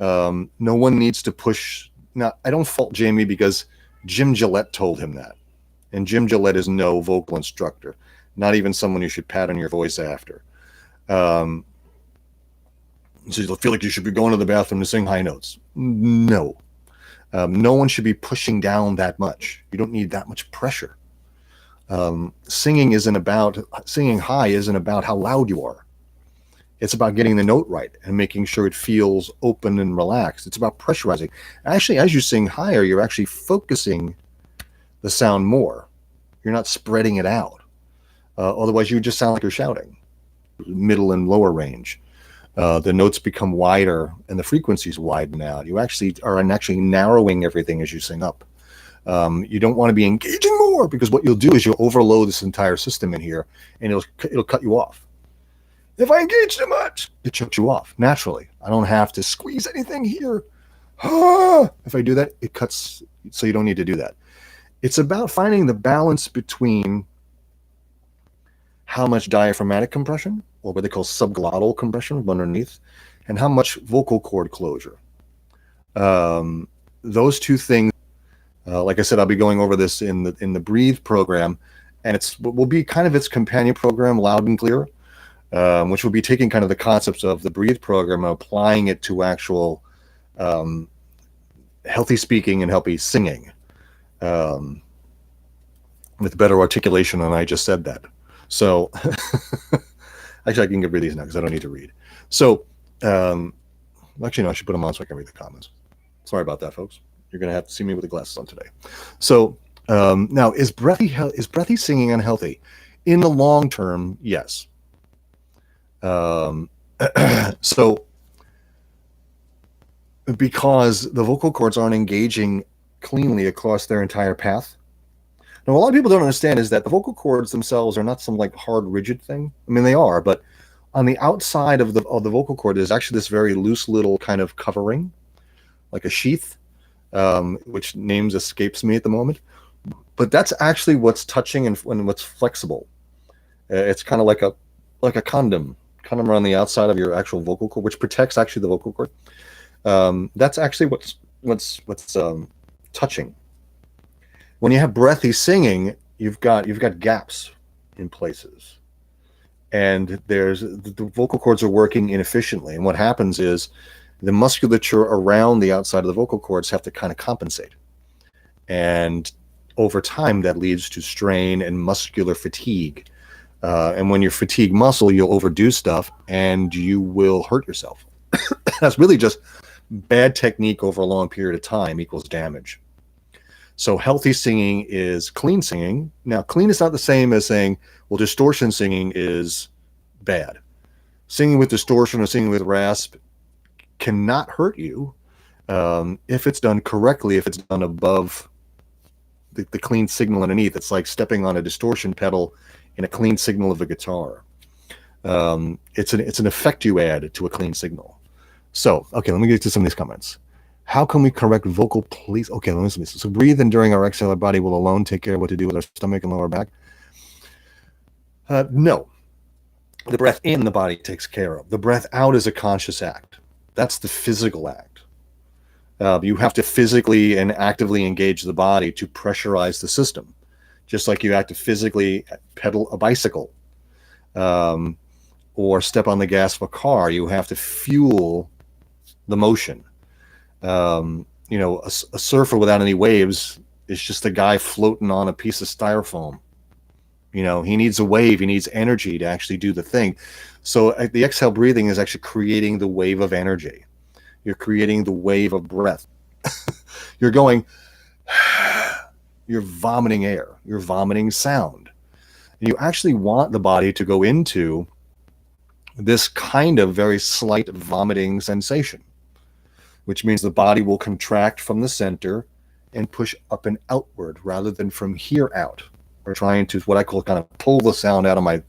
A: No one needs to push. Now, I don't fault Jamie because Jim Gillette told him that. And Jim Gillette is no vocal instructor, not even someone you should pat on your voice after. So you'll feel like you should be going to the bathroom to sing high notes. No. No one should be pushing down that much. You don't need that much pressure. Singing high isn't about how loud you are. It's about getting the note right and making sure it feels open and relaxed. It's about pressurizing. Actually, as you sing higher, you're actually focusing the sound more. You're not spreading it out. Otherwise, you would just sound like you're shouting. Middle and lower range. The notes become wider and the frequencies widen out. You actually are narrowing everything as you sing up. You don't want to be engaging more because what you'll do is you'll overload this entire system in here and it'll cut you off. If I engage too much, it chokes you off naturally. I don't have to squeeze anything here. If I do that, it cuts. So you don't need to do that. It's about finding the balance between how much diaphragmatic compression, or what they call subglottal compression from underneath, and how much vocal cord closure. Those two things, like I said, I'll be going over this in the Breathe program, and will be kind of its companion program, Loud and Clear, which will be taking kind of the concepts of the Breathe program and applying it to actual healthy speaking and healthy singing, with better articulation than I just said that. So actually I can get rid of these now because I don't need to read. So actually no, I should put them on so I can read the comments. Sorry about that, folks. You're going to have to see me with the glasses on today. So now, is breathy singing unhealthy? In the long term, yes. So because the vocal cords aren't engaging cleanly across their entire path. Now, a lot of people don't understand is that the vocal cords themselves are not some like hard, rigid thing. I mean, they are, but on the outside of the vocal cord, there's actually this very loose little kind of covering, like a sheath, which names escapes me at the moment. But that's actually what's touching and what's flexible. It's kind of like a condom around the outside of your actual vocal cord, which protects actually the vocal cord. That's actually what's touching. When you have breathy singing, you've got gaps in places, and the vocal cords are working inefficiently. And what happens is the musculature around the outside of the vocal cords have to kind of compensate, and over time that leads to strain and muscular fatigue. And when you fatigue muscle, you'll overdo stuff and you will hurt yourself. That's really just bad technique over a long period of time equals damage. So healthy singing is clean singing. Now, clean is not the same as saying, well, distortion singing is bad. Singing with distortion or singing with rasp cannot hurt you. If it's done correctly, if it's done above the clean signal underneath, it's like stepping on a distortion pedal in a clean signal of a guitar. It's an effect you add to a clean signal. So, okay, let me get to some of these comments. How can we correct vocal please? Okay, let me see. So breathe in during our exhale. Our body will alone take care of what to do with our stomach and lower back. No. The breath in the body takes care of. The breath out is a conscious act. That's the physical act. You have to physically and actively engage the body to pressurize the system, just like you have to physically pedal a bicycle or step on the gas of a car. You have to fuel the motion. A surfer without any waves is just a guy floating on a piece of styrofoam. He needs a wave, he needs energy to actually do the thing. So the exhale breathing is actually creating the wave of energy. You're creating the wave of breath. You're going, you're vomiting air, you're vomiting sound. And you actually want the body to go into this kind of very slight vomiting sensation, which means the body will contract from the center and push up and outward rather than from here out. Or trying to, what I call, kind of pull the sound out of my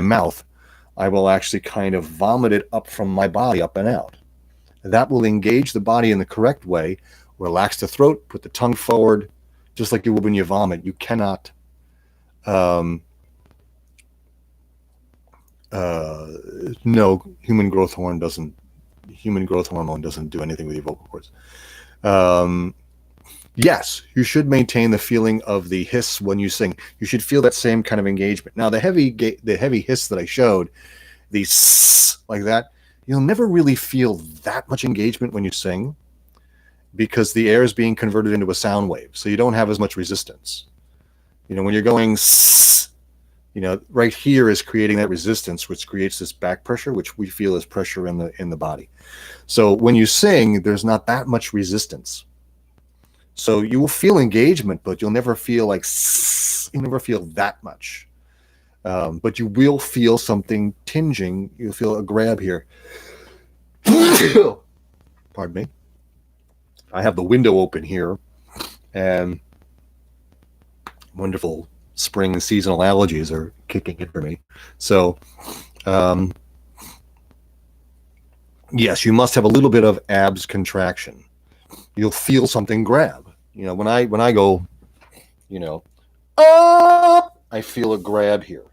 A: mouth. I will actually kind of vomit it up from my body up and out. That will engage the body in the correct way. Relax the throat, put the tongue forward, just like you would when you vomit. You cannot no, human growth hormone doesn't do anything with your vocal cords. Yes, you should maintain the feeling of the hiss when you sing. You should feel that same kind of engagement. Now, the heavy hiss that I showed, the sss, like that, you'll never really feel that much engagement when you sing because the air is being converted into a sound wave, so you don't have as much resistance. When you're going sss, right here is creating that resistance, which creates this back pressure, which we feel as pressure in the body. So when you sing, there's not that much resistance. So you will feel engagement, but you'll never feel like, you'll never feel that much. But you will feel something tinging. You'll feel a grab here. Pardon me. I have the window open here, and wonderful spring seasonal allergies are kicking in for me. So, yes, you must have a little bit of abs contraction. You'll feel something grab. When I go, I feel a grab here,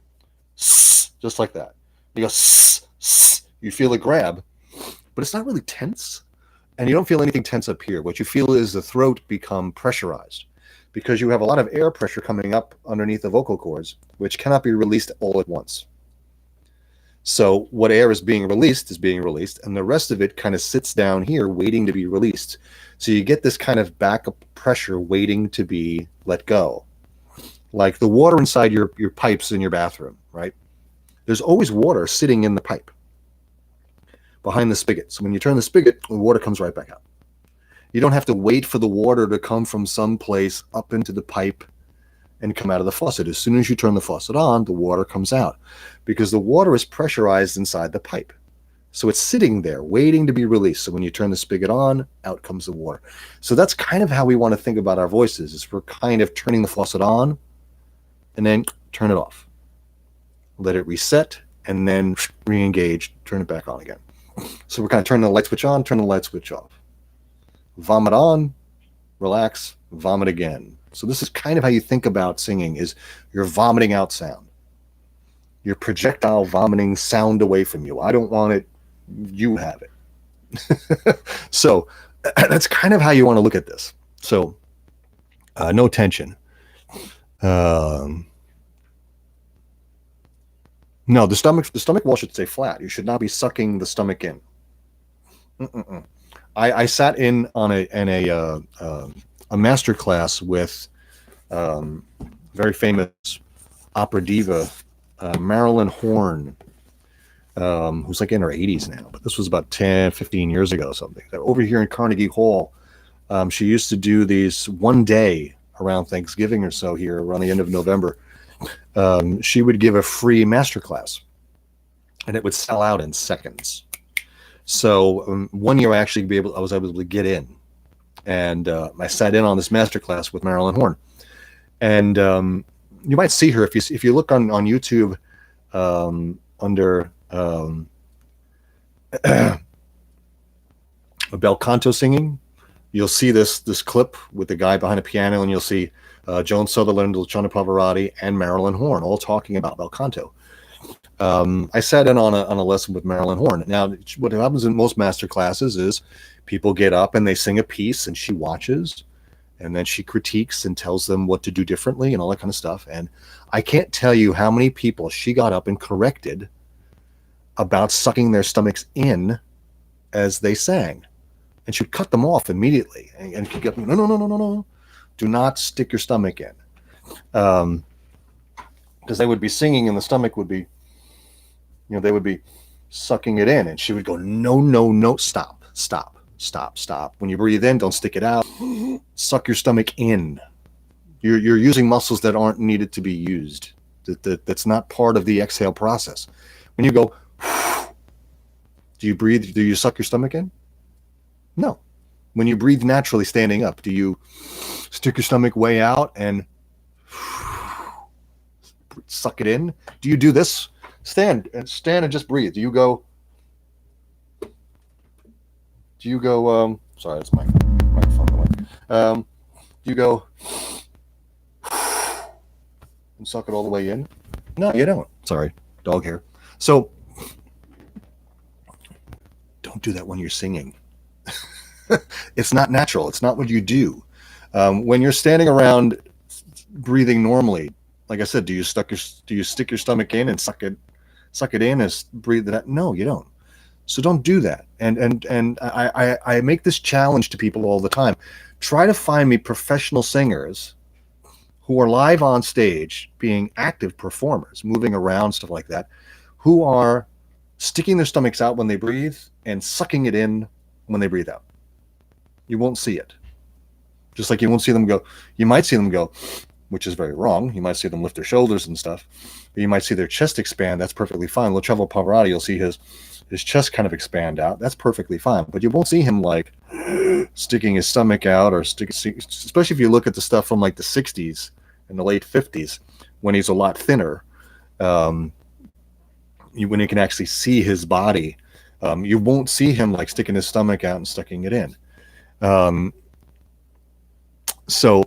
A: just like that. You go, you feel a grab, but it's not really tense, and you don't feel anything tense up here. What you feel is the throat become pressurized because you have a lot of air pressure coming up underneath the vocal cords, which cannot be released all at once. So what air is being released, and the rest of it kind of sits down here waiting to be released. So you get this kind of backup pressure waiting to be let go. Like the water inside your pipes in your bathroom, right? There's always water sitting in the pipe behind the spigot. So when you turn the spigot, the water comes right back out. You don't have to wait for the water to come from someplace up into the pipe and come out of the faucet. As soon as you turn the faucet on, the water comes out because the water is pressurized inside the pipe. So it's sitting there waiting to be released. So when you turn the spigot on, out comes the water. So that's kind of how we want to think about our voices, is we're kind of turning the faucet on and then turn it off. Let it reset and then re-engage, turn it back on again. So we're kind of turning the light switch on, turn the light switch off. Vomit on, relax, vomit again. So this is kind of how you think about singing, is you're vomiting out sound. You're projectile vomiting sound away from you. I don't want it, you have it. So that's kind of how you want to look at this. So no tension. No, the stomach wall should stay flat. You should not be sucking the stomach in. I sat in on a master class with very famous opera diva Marilyn Horne, who's like in her 80s now, but this was about 10, 15 years ago or something. Over here in Carnegie Hall, she used to do these one day around Thanksgiving or so here around the end of November. She would give a free masterclass, and it would sell out in seconds. So one year I was able to get in, and I sat in on this masterclass with Marilyn Horn, and you might see her if you look on YouTube under bel canto singing. You'll see this clip with the guy behind a piano, and you'll see Joan Sutherland, Luciano Pavarotti, and Marilyn Horn all talking about bel canto. I sat in on a lesson with Marilyn Horn. Now, what happens in most master classes is people get up and they sing a piece, and she watches, and then she critiques and tells them what to do differently and all that kind of stuff. And I can't tell you how many people she got up and corrected about sucking their stomachs in as they sang. And she'd cut them off immediately and she'd get, no. Do not stick your stomach in. Because they would be singing and the stomach would be, they would be sucking it in. And she would go, no, stop. When you breathe in, don't stick it out. Suck your stomach in. You're using muscles that aren't needed to be used. That's not part of the exhale process. When you go, do you breathe? Do you suck your stomach in? No. When you breathe naturally standing up, do you stick your stomach way out and suck it in? Do you do this? Stand and just breathe. Do you go, sorry, that's my microphone. Do you go and suck it all the way in? No, you don't. Sorry, dog hair. So don't do that when you're singing. It's not natural. It's not what you do. When you're standing around breathing normally, like I said, do you stick your stomach in and suck it in and breathe it out? No, you don't. So don't do that. And I make this challenge to people all the time. Try to find me professional singers who are live on stage, being active performers, moving around, stuff like that, who are sticking their stomachs out when they breathe and sucking it in when they breathe out. You won't see it. Just like you won't see them go. You might see them go, which is very wrong. You might see them lift their shoulders and stuff. But you might see their chest expand. That's perfectly fine. Luciano Pavarotti, you'll see his chest kind of expand out. That's perfectly fine. But you won't see him like sticking his stomach out, or especially if you look at the stuff from like the 60s and the late 50s when he's a lot thinner. When you can actually see his body, you won't see him like sticking his stomach out and sucking it in. So,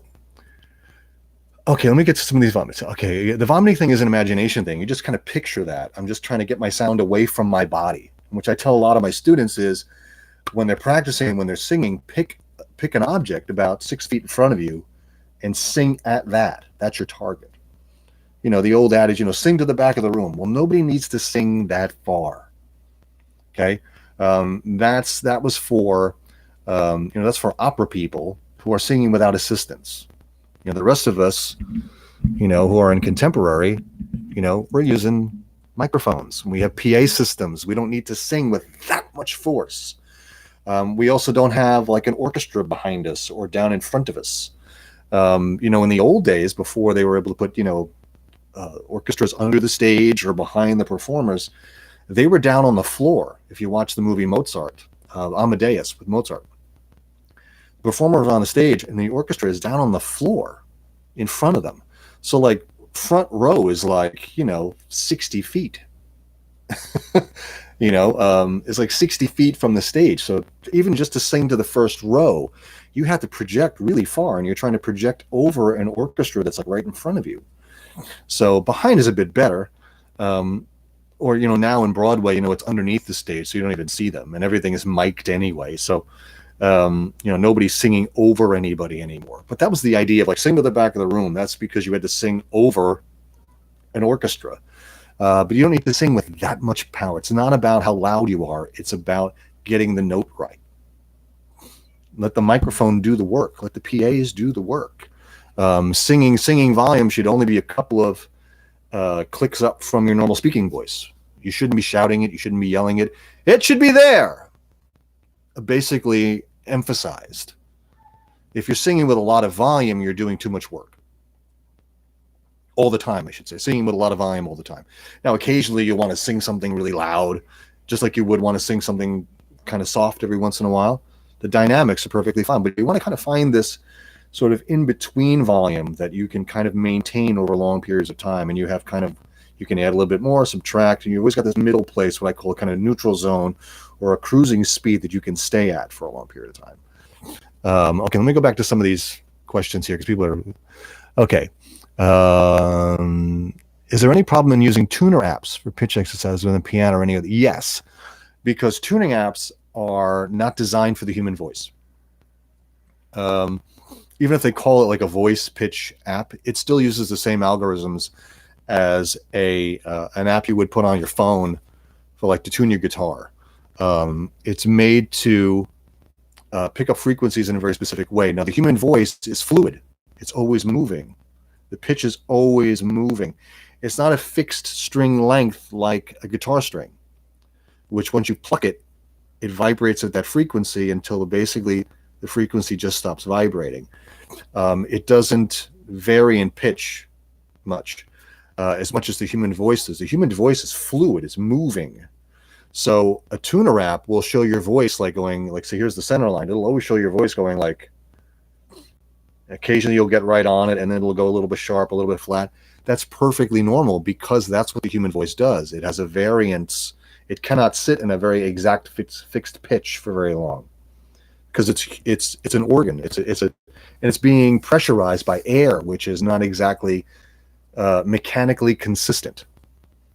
A: okay, let me get to some of these vomits. Okay, the vomiting thing is an imagination thing. You just kind of picture that. I'm just trying to get my sound away from my body, which I tell a lot of my students is when they're practicing, when they're singing, pick an object about 6 feet in front of you and sing at that. That's your target. The old adage, sing to the back of the room. Well, nobody needs to sing that far. Okay. That was for, that's for opera people who are singing without assistance. The rest of us, who are in contemporary, we're using microphones. We have PA systems. We don't need to sing with that much force. We also don't have like an orchestra behind us or down in front of us. In the old days, before they were able to put, orchestras under the stage or behind the performers, they were down on the floor. If you watch the movie Mozart, Amadeus with Mozart, the performer was on the stage and the orchestra is down on the floor in front of them. So like front row is like, 60 feet. It's like 60 feet from the stage. So even just to sing to the first row, you have to project really far, and you're trying to project over an orchestra that's like right in front of you. So behind is a bit better. Or, now in Broadway, it's underneath the stage, so you don't even see them, and everything is mic'd anyway. So, nobody's singing over anybody anymore. But that was the idea of like sing to the back of the room. That's because you had to sing over an orchestra. But you don't need to sing with that much power. It's not about how loud you are. It's about getting the note right. Let the microphone do the work. Let the PAs do the work. Singing volume should only be a couple of clicks up from your normal speaking voice. You shouldn't be shouting it. You shouldn't be yelling it. It should be there. Basically emphasized. If you're singing with a lot of volume, you're doing too much work. All the time, I should say. Singing with a lot of volume all the time. Now, occasionally you want to sing something really loud, just like you would want to sing something kind of soft every once in a while, the dynamics are perfectly fine. But you want to kind of find this sort of in-between volume that you can kind of maintain over long periods of time. And you have kind of, you can add a little bit more, subtract, and you always got this middle place, what I call a kind of neutral zone or a cruising speed that you can stay at for a long period of time. Okay, let me go back to some of these questions here because people are, okay. Is there any problem in using tuner apps for pitch exercises with a piano or any other? Yes, because tuning apps are not designed for the human voice. Even if they call it like a voice pitch app, it still uses the same algorithms as an app you would put on your phone for like to tune your guitar. It's made to pick up frequencies in a very specific way. Now, the human voice is fluid. It's always moving. The pitch is always moving. It's not a fixed string length like a guitar string, which once you pluck it, it vibrates at that frequency until basically the frequency just stops vibrating. It doesn't vary in pitch much as the human voice does. The human voice is fluid. It's moving. So a tuner app will show your voice like going, like, say, here's the center line. It'll always show your voice going like, occasionally you'll get right on it and then it'll go a little bit sharp, a little bit flat. That's perfectly normal because that's what the human voice does. It has a variance. It cannot sit in a very exact fixed pitch for very long because it's an organ. And it's being pressurized by air, which is not exactly mechanically consistent.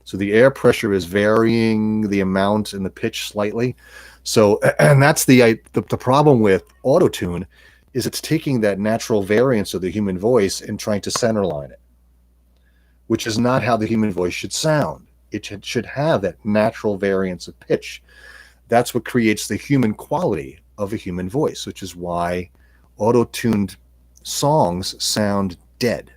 A: So the air pressure is varying the amount and the pitch slightly. So, and that's the problem with auto-tune is it's taking that natural variance of the human voice and trying to centerline it, which is not how the human voice should sound. It should have that natural variance of pitch. That's what creates the human quality of a human voice, which is why auto-tuned songs sound dead.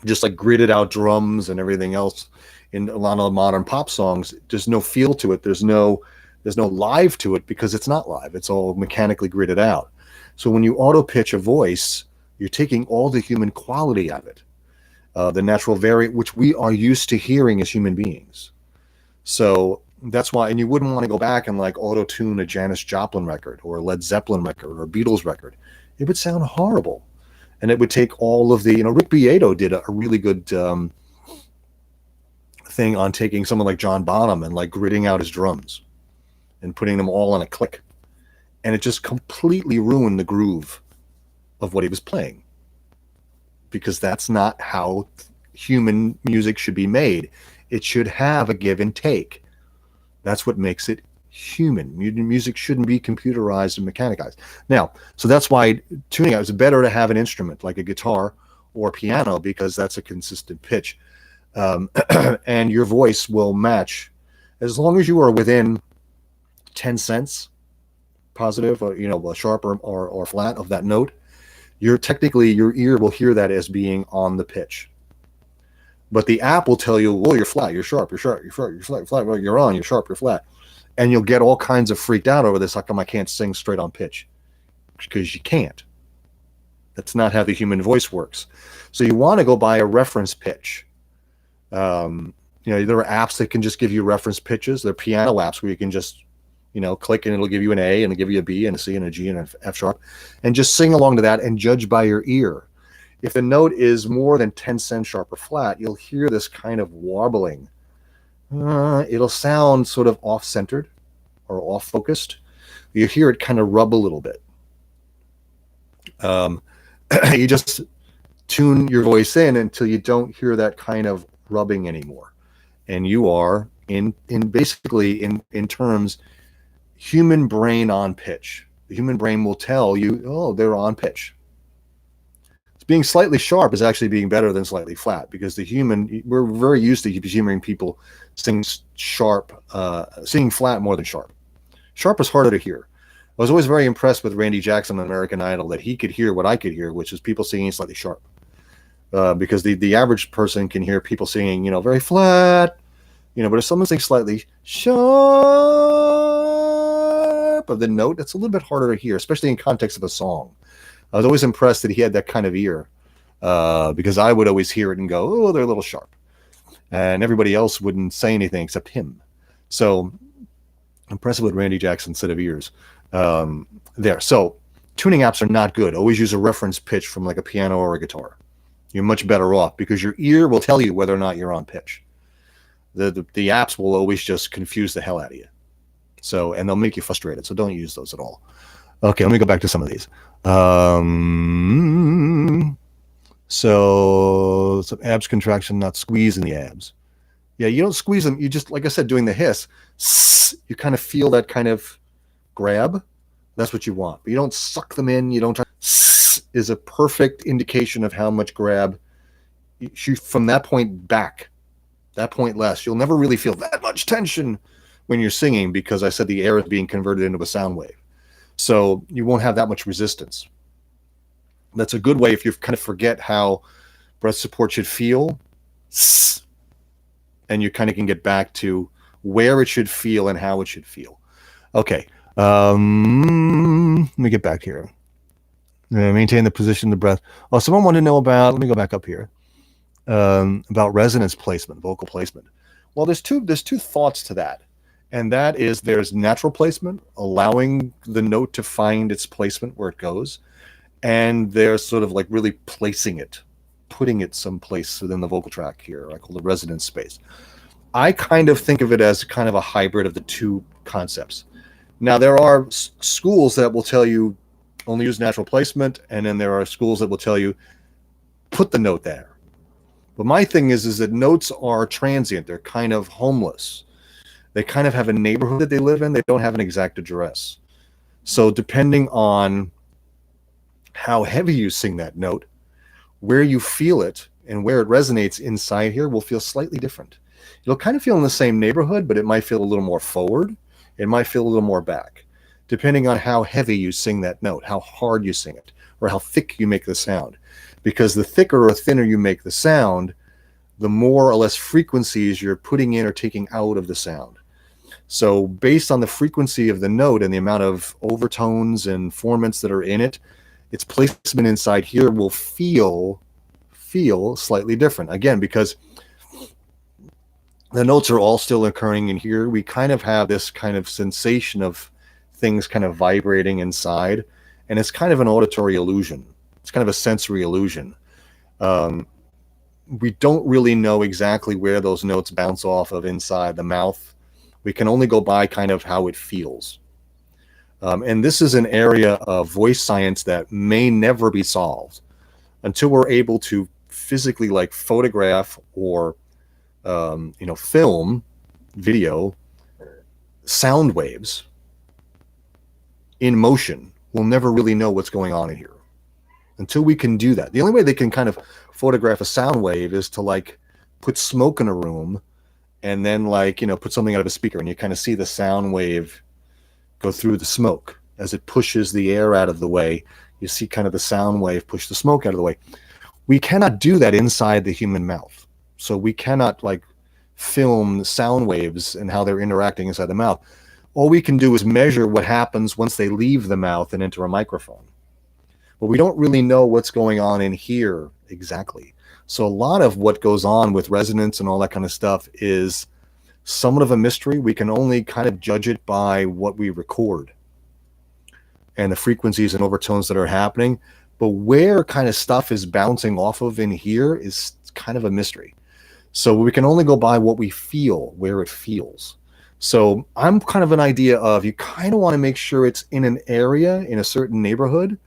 A: Just like gridded out drums and everything else in a lot of modern pop songs, there's no feel to it. There's no live to it because it's not live. It's all mechanically gridded out. So when you auto pitch a voice, you're taking all the human quality of it, the natural variant, which we are used to hearing as human beings. So that's why, and you wouldn't want to go back and like auto tune a Janis Joplin record or a Led Zeppelin record or a Beatles record. It would sound horrible. And it would take all of the, Rick Beato did a really good thing on taking someone like John Bonham and like gridding out his drums and putting them all on a click. And it just completely ruined the groove of what he was playing. Because that's not how human music should be made. It should have a give and take. That's what makes it human. Music shouldn't be computerized and mechanized. Now, so that's why tuning out is better to have an instrument like a guitar or piano because that's a consistent pitch. And your voice will match as long as you are within 10 cents positive or, sharp or flat of that note. Your ear will hear that as being on the pitch. But the app will tell you, well, you're flat, you're sharp, you're sharp, you're flat, you're flat, flat. Well, you're on, you're sharp, you're flat. And you'll get all kinds of freaked out over this. How come I can't sing straight on pitch? Because you can't. That's not how the human voice works. So you want to go by a reference pitch. There are apps that can just give you reference pitches. There are piano apps where you can just, click and it'll give you an A and it'll give you a B and a C and a G and an F sharp. And just sing along to that and judge by your ear. If the note is more than 10 cents sharp or flat, you'll hear this kind of warbling. It'll sound sort of off-centered or off-focused. You hear it kind of rub a little bit. You just tune your voice in until you don't hear that kind of rubbing anymore. And you are in terms human brain on pitch. The human brain will tell you, oh, they're on pitch. Being slightly sharp is actually being better than slightly flat because we're very used to hearing people sing sharp, singing flat more than sharp. Sharp is harder to hear. I was always very impressed with Randy Jackson on American Idol that he could hear what I could hear, which is people singing slightly sharp. Because the average person can hear people singing, very flat, but if someone sings slightly sharp of the note, it's a little bit harder to hear, especially in context of a song. I was always impressed that he had that kind of ear because I would always hear it and go, oh, they're a little sharp. And everybody else wouldn't say anything except him. So Impressive what Randy Jackson said of ears. There. So tuning apps are not good. Always use a reference pitch from like a piano or a guitar. You're much better off because your ear will tell you whether or not you're on pitch. The apps will always just confuse the hell out of you. So, and they'll make you frustrated. So don't use those at all. Okay, let me go back to some of these. So some abs contraction, not squeezing the abs. Yeah, you don't squeeze them. You just, like I said, doing the hiss, you kind of feel that kind of grab. That's what you want. But you don't suck them in. You don't try. Is a perfect indication of how much grab. From that point back, that point less, you'll never really feel that much tension when you're singing because I said the air is being converted into a sound wave. So you won't have that much resistance. That's a good way if you kind of forget how breath support should feel, and you kind of can get back to where it should feel and how it should feel. Okay, let me get back here. Maintain the position of the breath. Oh, someone wanted to know about, let me go back up here, about resonance placement, vocal placement. Well, there's two thoughts to that. And that is there's natural placement, allowing the note to find its placement where it goes. And there's sort of like really placing it, putting it someplace within the vocal tract here. I call the resonance space. I kind of think of it as kind of a hybrid of the two concepts. Now, there are schools that will tell you only use natural placement, and then there are schools that will tell you put the note there. But my thing is that notes are transient. They're kind of homeless. They kind of have a neighborhood that they live in. They don't have an exact address. So depending on how heavy you sing that note, where you feel it and where it resonates inside here will feel slightly different. It'll kind of feel in the same neighborhood, but it might feel a little more forward. It might feel a little more back, depending on how heavy you sing that note, how hard you sing it, or how thick you make the sound. Because the thicker or thinner you make the sound, the more or less frequencies you're putting in or taking out of the sound. So based on the frequency of the note and the amount of overtones and formants that are in it, its placement inside here will feel slightly different. Again, because the notes are all still occurring in here, we kind of have this kind of sensation of things kind of vibrating inside, and it's kind of an auditory illusion. It's kind of a sensory illusion. We don't really know exactly where those notes bounce off of inside the mouth. We can only go by kind of how it feels. And this is an area of voice science that may never be solved until we're able to physically like photograph or film, video, sound waves in motion. We'll never really know what's going on in here until we can do that. The only way they can kind of photograph a sound wave is to like put smoke in a room and then like, put something out of a speaker and you kind of see the sound wave go through the smoke as it pushes the air out of the way. You see kind of the sound wave push the smoke out of the way. We cannot do that inside the human mouth. So we cannot like film the sound waves and how they're interacting inside the mouth. All we can do is measure what happens once they leave the mouth and enter a microphone. But we don't really know what's going on in here exactly. So a lot of what goes on with resonance and all that kind of stuff is somewhat of a mystery. We can only kind of judge it by what we record and the frequencies and overtones that are happening. But where kind of stuff is bouncing off of in here is kind of a mystery. So we can only go by what we feel, where it feels. So I'm kind of an idea of you kind of want to make sure it's in an area, in a certain neighborhood,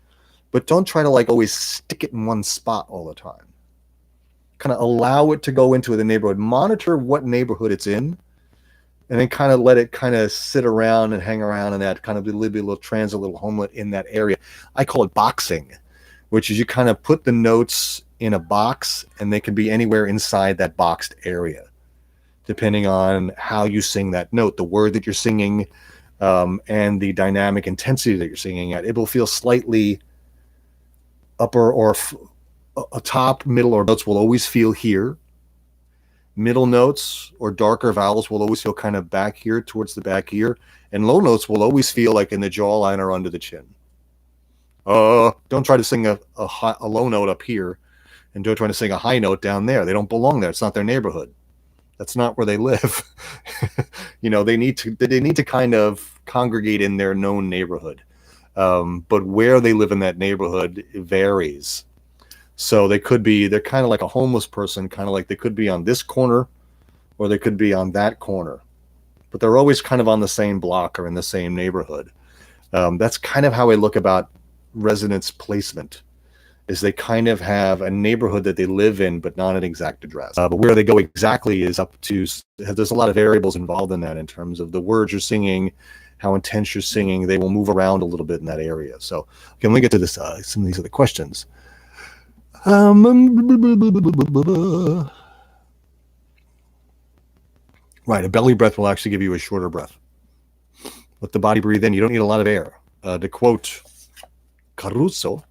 A: but don't try to like always stick it in one spot all the time. Kind of allow it to go into the neighborhood, monitor what neighborhood it's in, and then kind of let it kind of sit around and hang around in that kind of be a little transit, a little homelet in that area. I call it boxing, which is you kind of put the notes in a box and they can be anywhere inside that boxed area, depending on how you sing that note, the word that you're singing, and the dynamic intensity that you're singing at. It will feel slightly upper or a top, middle, or notes will always feel here. Middle notes or darker vowels will always feel kind of back here towards the back ear, and low notes will always feel like in the jawline or under the chin. Don't try to sing a low note up here, and don't try to sing a high note down there. They don't belong there. It's not their neighborhood. That's not where they live. They need to kind of congregate in their known neighborhood. But where they live in that neighborhood varies. So they're kind of like a homeless person, kind of like they could be on this corner or they could be on that corner, but they're always kind of on the same block or in the same neighborhood. That's kind of how I look about residence placement, is they kind of have a neighborhood that they live in, but not an exact address. But where they go exactly is up to, there's a lot of variables involved in that in terms of the words you're singing, how intense you're singing. They will move around a little bit in that area. So can we get to this? Some of these other questions. Right, a belly breath will actually give you a shorter breath. Let the body breathe in. You don't need a lot of air. To quote Caruso,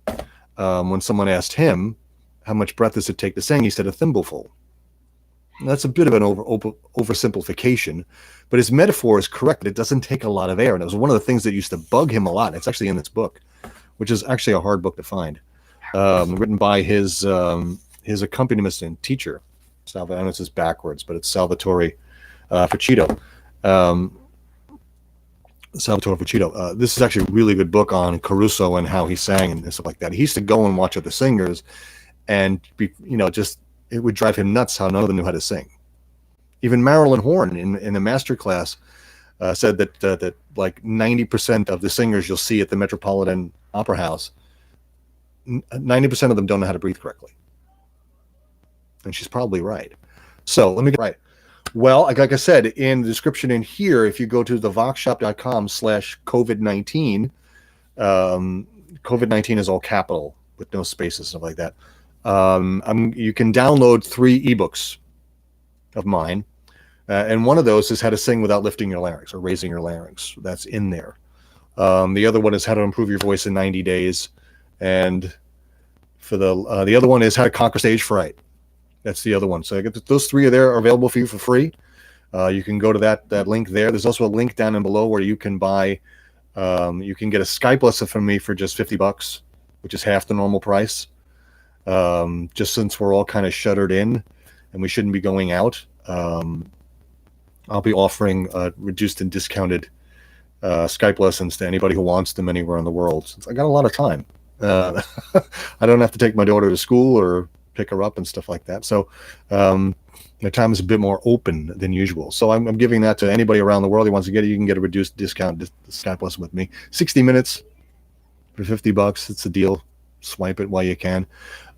A: when someone asked him, how much breath does it take to sing? He said, a thimbleful. And that's a bit of an oversimplification, but his metaphor is correct. It doesn't take a lot of air. And it was one of the things that used to bug him a lot. It's actually in this book, which is actually a hard book to find, written by his accompanist and teacher. I know this is backwards, but it's Salvatore Fucito. Salvatore Fucito. This is actually a really good book on Caruso and how he sang and stuff like that. He used to go and watch other singers, and it would drive him nuts how none of them knew how to sing. Even Marilyn Horne in a master class said that like 90% of the singers you'll see at the Metropolitan Opera House, 90% of them don't know how to breathe correctly. And she's probably right. So let me get right. Well, like I said, in the description in here, if you go to thevoxshop.com/COVID19, COVID-19 is all capital with no spaces and stuff like that. You can download 3 ebooks of mine. And one of those is how to sing without lifting your larynx or raising your larynx. That's in there. The other one is how to improve your voice in 90 days. And for the other one is how to conquer stage fright. That's the other one. So I get those 3 are there, are available for you for free. You can go to that link there. There's also a link down and below where you can buy, you can get a Skype lesson from me for just $50, which is half the normal price. Just since we're all kind of shuttered in and we shouldn't be going out, I'll be offering reduced and discounted Skype lessons to anybody who wants them anywhere in the world. Since I got a lot of time, I don't have to take my daughter to school or pick her up and stuff like that. So my time is a bit more open than usual. So I'm giving that to anybody around the world who wants to get it. You can get a reduced discount Skype lesson with me. 60 minutes for $50. It's a deal. Swipe it while you can.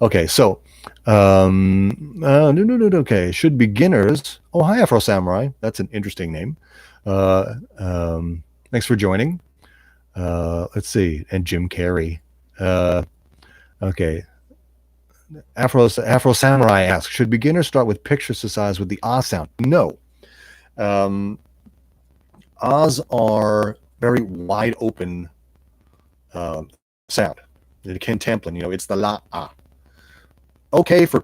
A: Okay, so okay. Should beginners? Oh, hi, Afro Samurai. That's an interesting name. Thanks for joining. Let's see, and Jim Carrey. Okay. Afro Samurai asks, should beginners start with picture exercise with the ah sound? No. Ahs are very wide open sound. The Ken Tamplin, it's the la ah. Okay for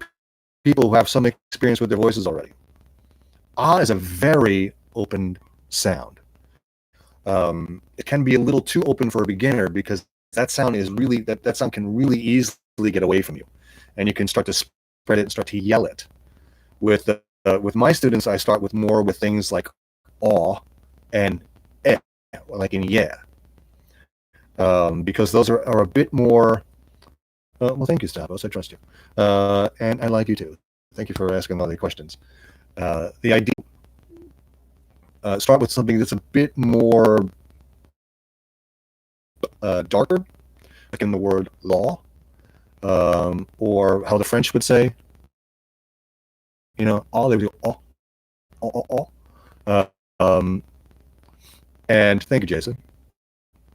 A: people who have some experience with their voices already. Ah is a very open sound. It can be a little too open for a beginner because that sound is really that sound can really easily get away from you, and you can start to spread it and start to yell it. With my students, I start with things like aw and eh, like in yeah. Because those are a bit more. Well, thank you, Stavros. I trust you, and I like you too. Thank you for asking all the questions. The idea start with something that's a bit more darker, like in the word law, or how the French would say, all they do, and thank you, Jason.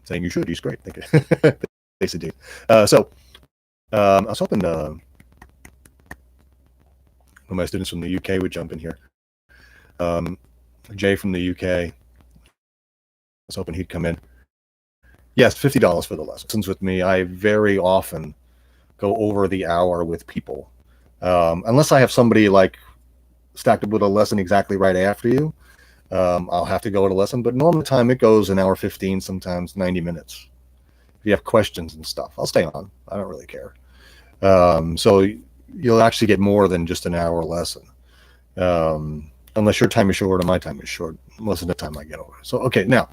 A: Saying you should use great. Thank you. Jason, dude. So I was hoping one of my students from the UK would jump in here. Jay from the UK. I was hoping he'd come in. Yes, $50 for the lessons with me. I very often go over the hour with people, unless I have somebody like stacked up with a lesson exactly right after you. I'll have to go at a lesson, but normal time it goes an hour 15, sometimes 90 minutes. If you have questions and stuff, I'll stay on. I don't really care. So you'll actually get more than just an hour lesson. unless your time is short or my time is short. Most of the time I get over. So, okay, now,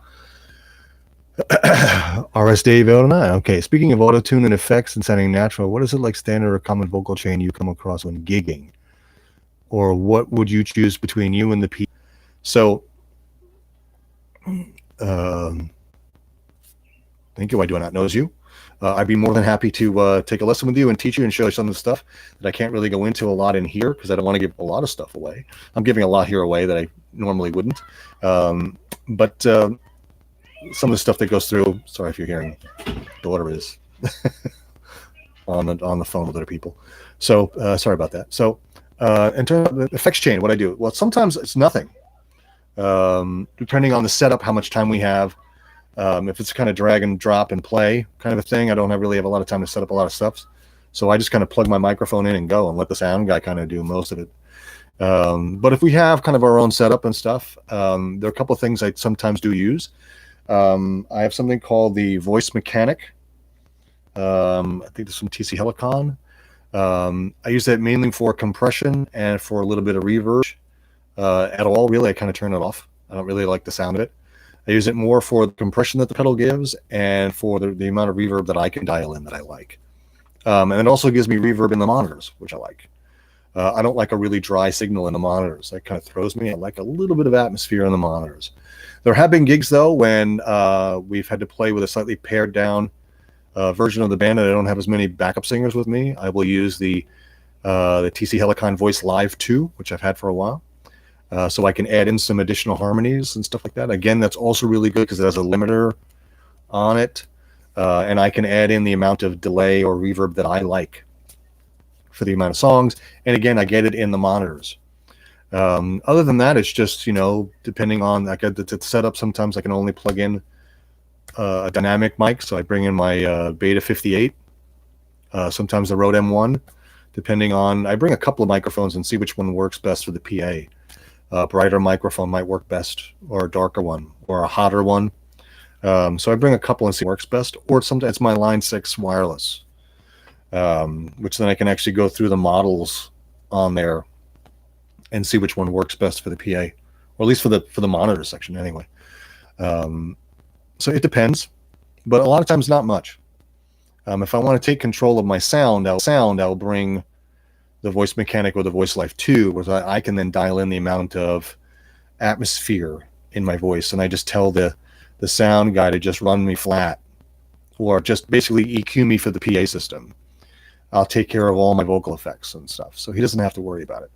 A: RS Dave 09. Okay, speaking of auto-tune and effects and sounding natural, what is it like standard or common vocal chain you come across when gigging? Or what would you choose between you and the P? So, thank you. I do not know you. I'd be more than happy to take a lesson with you and teach you and show you some of the stuff that I can't really go into a lot in here because I don't want to give a lot of stuff away. I'm giving a lot here away that I normally wouldn't. But some of the stuff that goes through, sorry if you're hearing daughter is on the phone with other people. So sorry about that. So in terms of the effects chain, what I do, well, sometimes it's nothing. Depending on the setup, how much time we have. If it's kind of drag and drop and play kind of a thing, I don't really have a lot of time to set up a lot of stuff. So I just kind of plug my microphone in and go and let the sound guy kind of do most of it. But if we have kind of our own setup and stuff, there are a couple of things I sometimes do use. I have something called the Voice Mechanic. I think there's some TC Helicon. I use that mainly for compression and for a little bit of reverb. At all, really, I kind of turn it off. I don't really like the sound of it. I use it more for the compression that the pedal gives and for the amount of reverb that I can dial in that I like. And it also gives me reverb in the monitors, which I like. I don't like a really dry signal in the monitors. That kind of throws me. I like a little bit of atmosphere in the monitors. There have been gigs, though, when we've had to play with a slightly pared down version of the band and I don't have as many backup singers with me. I will use the TC Helicon Voice Live 2, which I've had for a while. So I can add in some additional harmonies and stuff like that. Again, that's also really good because it has a limiter on it. And I can add in the amount of delay or reverb that I like for the amount of songs. And again, I get it in the monitors. Other than that, it's just, depending on, I get the setup, sometimes I can only plug in a dynamic mic. So I bring in my Beta 58, sometimes the Rode M1, depending on, I bring a couple of microphones and see which one works best for the PA. A brighter microphone might work best, or a darker one, or a hotter one. So I bring a couple and see what works best, or sometimes it's my Line 6 wireless, which then I can actually go through the models on there and see which one works best for the PA, or at least for the monitor section anyway. So it depends, but a lot of times not much. If I want to take control of my sound, I'll bring the Voice Mechanic or the Voice Live 2, where I can then dial in the amount of atmosphere in my voice, and I just tell the sound guy to just run me flat, or just basically EQ me for the PA system. I'll take care of all my vocal effects and stuff, so he doesn't have to worry about it.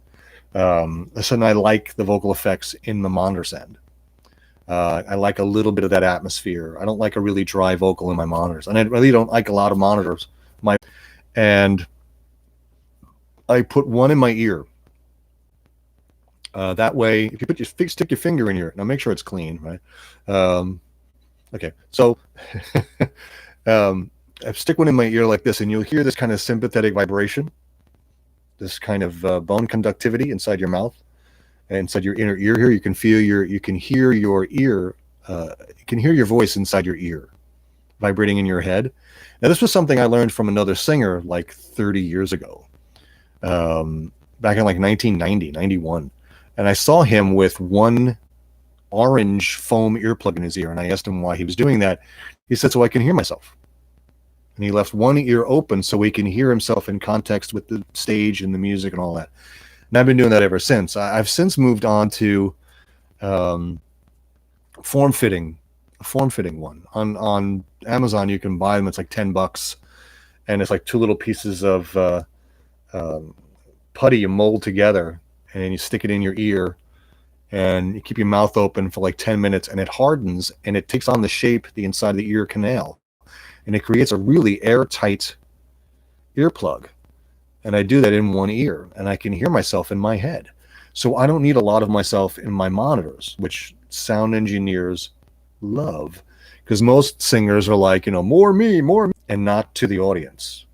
A: So I like the vocal effects in the monitor sound. I like a little bit of that atmosphere. I don't like a really dry vocal in my monitors, and I really don't like a lot of monitors. And I put one in my ear. That way, if you stick your finger in your, now make sure it's clean, right? Okay, so I stick one in my ear like this, and you'll hear this kind of sympathetic vibration, this kind of bone conductivity inside your mouth, and inside your inner ear here. You can hear your ear, you can hear your voice inside your ear, vibrating in your head. Now, this was something I learned from another singer like 30 years ago. Back in like 1990, 91. And I saw him with one orange foam earplug in his ear. And I asked him why he was doing that. He said, so I can hear myself. And he left one ear open so he can hear himself in context with the stage and the music and all that. And I've been doing that ever since. I've since moved on to form-fitting one. On Amazon, you can buy them. It's like $10. And it's like two little pieces of putty you mold together, and you stick it in your ear, and you keep your mouth open for like 10 minutes, and it hardens, and it takes on the shape, the inside of the ear canal, and it creates a really airtight earplug. And I do that in one ear, and I can hear myself in my head. So I don't need a lot of myself in my monitors, which sound engineers love, because most singers are like, more me, and not to the audience.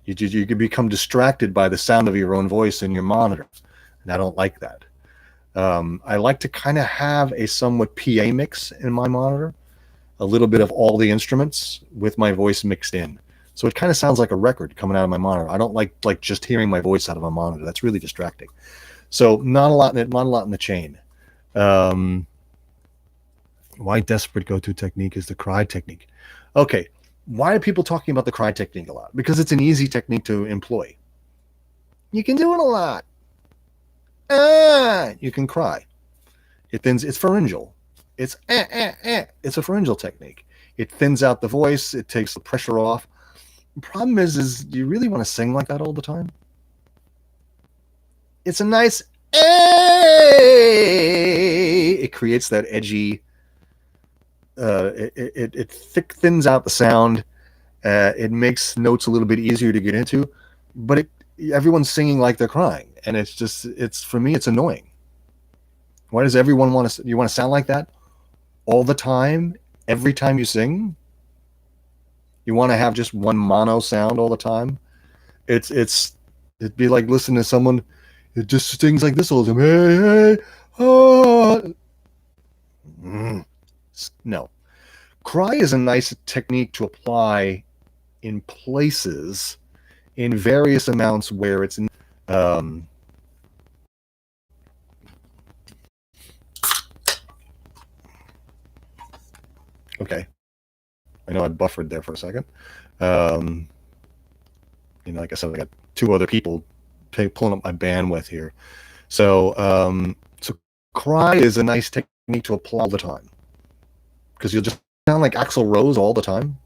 A: You can become distracted by the sound of your own voice in your monitor, and I don't like that. I like to kind of have a somewhat PA mix in my monitor, a little bit of all the instruments with my voice mixed in. So it kind of sounds like a record coming out of my monitor. I don't like just hearing my voice out of a monitor. That's really distracting. So not a lot in the chain. Um, why desperate go-to technique is the cry technique. Okay, why are people talking about the cry technique a lot? Because it's an easy technique to employ. You can do it a lot. You can cry. It's pharyngeal. It's a pharyngeal technique. It thins out the voice. It takes the pressure off. The problem is do you really want to sing like that all the time? It's a nice it creates that edgy. It thins out the sound. It makes notes a little bit easier to get into, but everyone's singing like they're crying, and it's for me, it's annoying. Why does everyone want to? You want to sound like that all the time, every time you sing? You want to have just one mono sound all the time? It'd be like listening to someone that just sings like this all the time. Hey, hey, oh. No. Cry is a nice technique to apply in places in various amounts where it's okay. I know I buffered there for a second. Like I said, I got two other people pulling up my bandwidth here. So cry is a nice technique to apply all the time, because you'll just sound like Axl Rose all the time.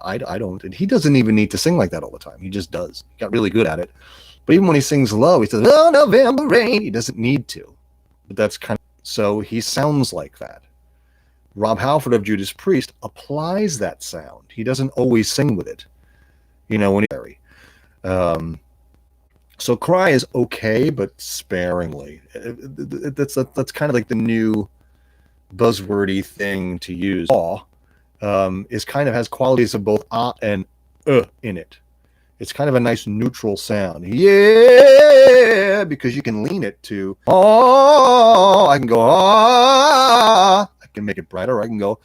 A: I don't, and he doesn't even need to sing like that all the time. He just does. He got really good at it. But even when he sings low, he says, "Oh, November rain." He doesn't need to. But that's kind of, so he sounds like that. Rob Halford of Judas Priest applies that sound. He doesn't always sing with it, when he's so cry is okay, but sparingly. That's kind of like the new buzzwordy thing to use. Is kind of has qualities of both and in it. It's kind of a nice neutral sound. Yeah, because you can lean it to I can go I can make it brighter. I can go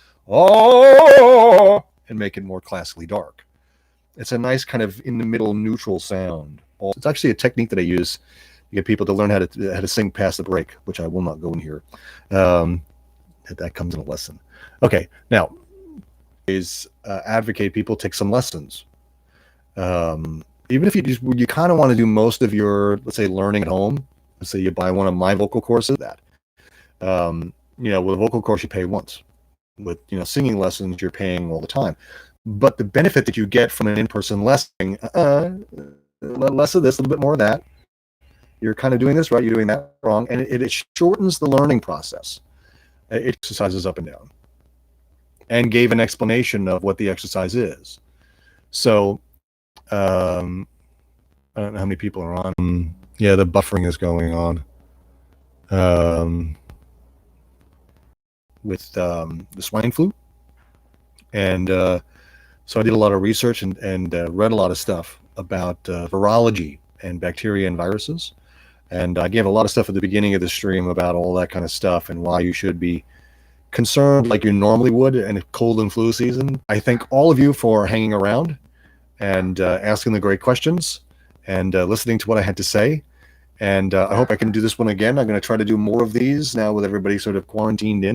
A: and make it more classically dark. It's a nice kind of in the middle neutral sound. It's actually a technique that I use to get people to learn how to sing past the break, which I will not go in here. That comes in a lesson. Okay, now advocate people take some lessons. Even if you kind of want to do most of your, let's say, learning at home. Let's say you buy one of my vocal courses. With a vocal course you pay once. With singing lessons you're paying all the time. But the benefit that you get from an in-person lesson, less of this, a little bit more of that. You're kind of doing this right, you're doing that wrong, and it shortens the learning process. It exercises up and down, and gave an explanation of what the exercise is. So, I don't know how many people are on. Yeah, the buffering is going on. With the swine flu, and so I did a lot of research and read a lot of stuff about virology and bacteria and viruses, and I gave a lot of stuff at the beginning of the stream about all that kind of stuff and why you should be concerned like you normally would in cold and flu season. I thank all of you for hanging around and asking the great questions and listening to what I had to say. And I hope I can do this one again. I'm going to try to do more of these now with everybody sort of quarantined in.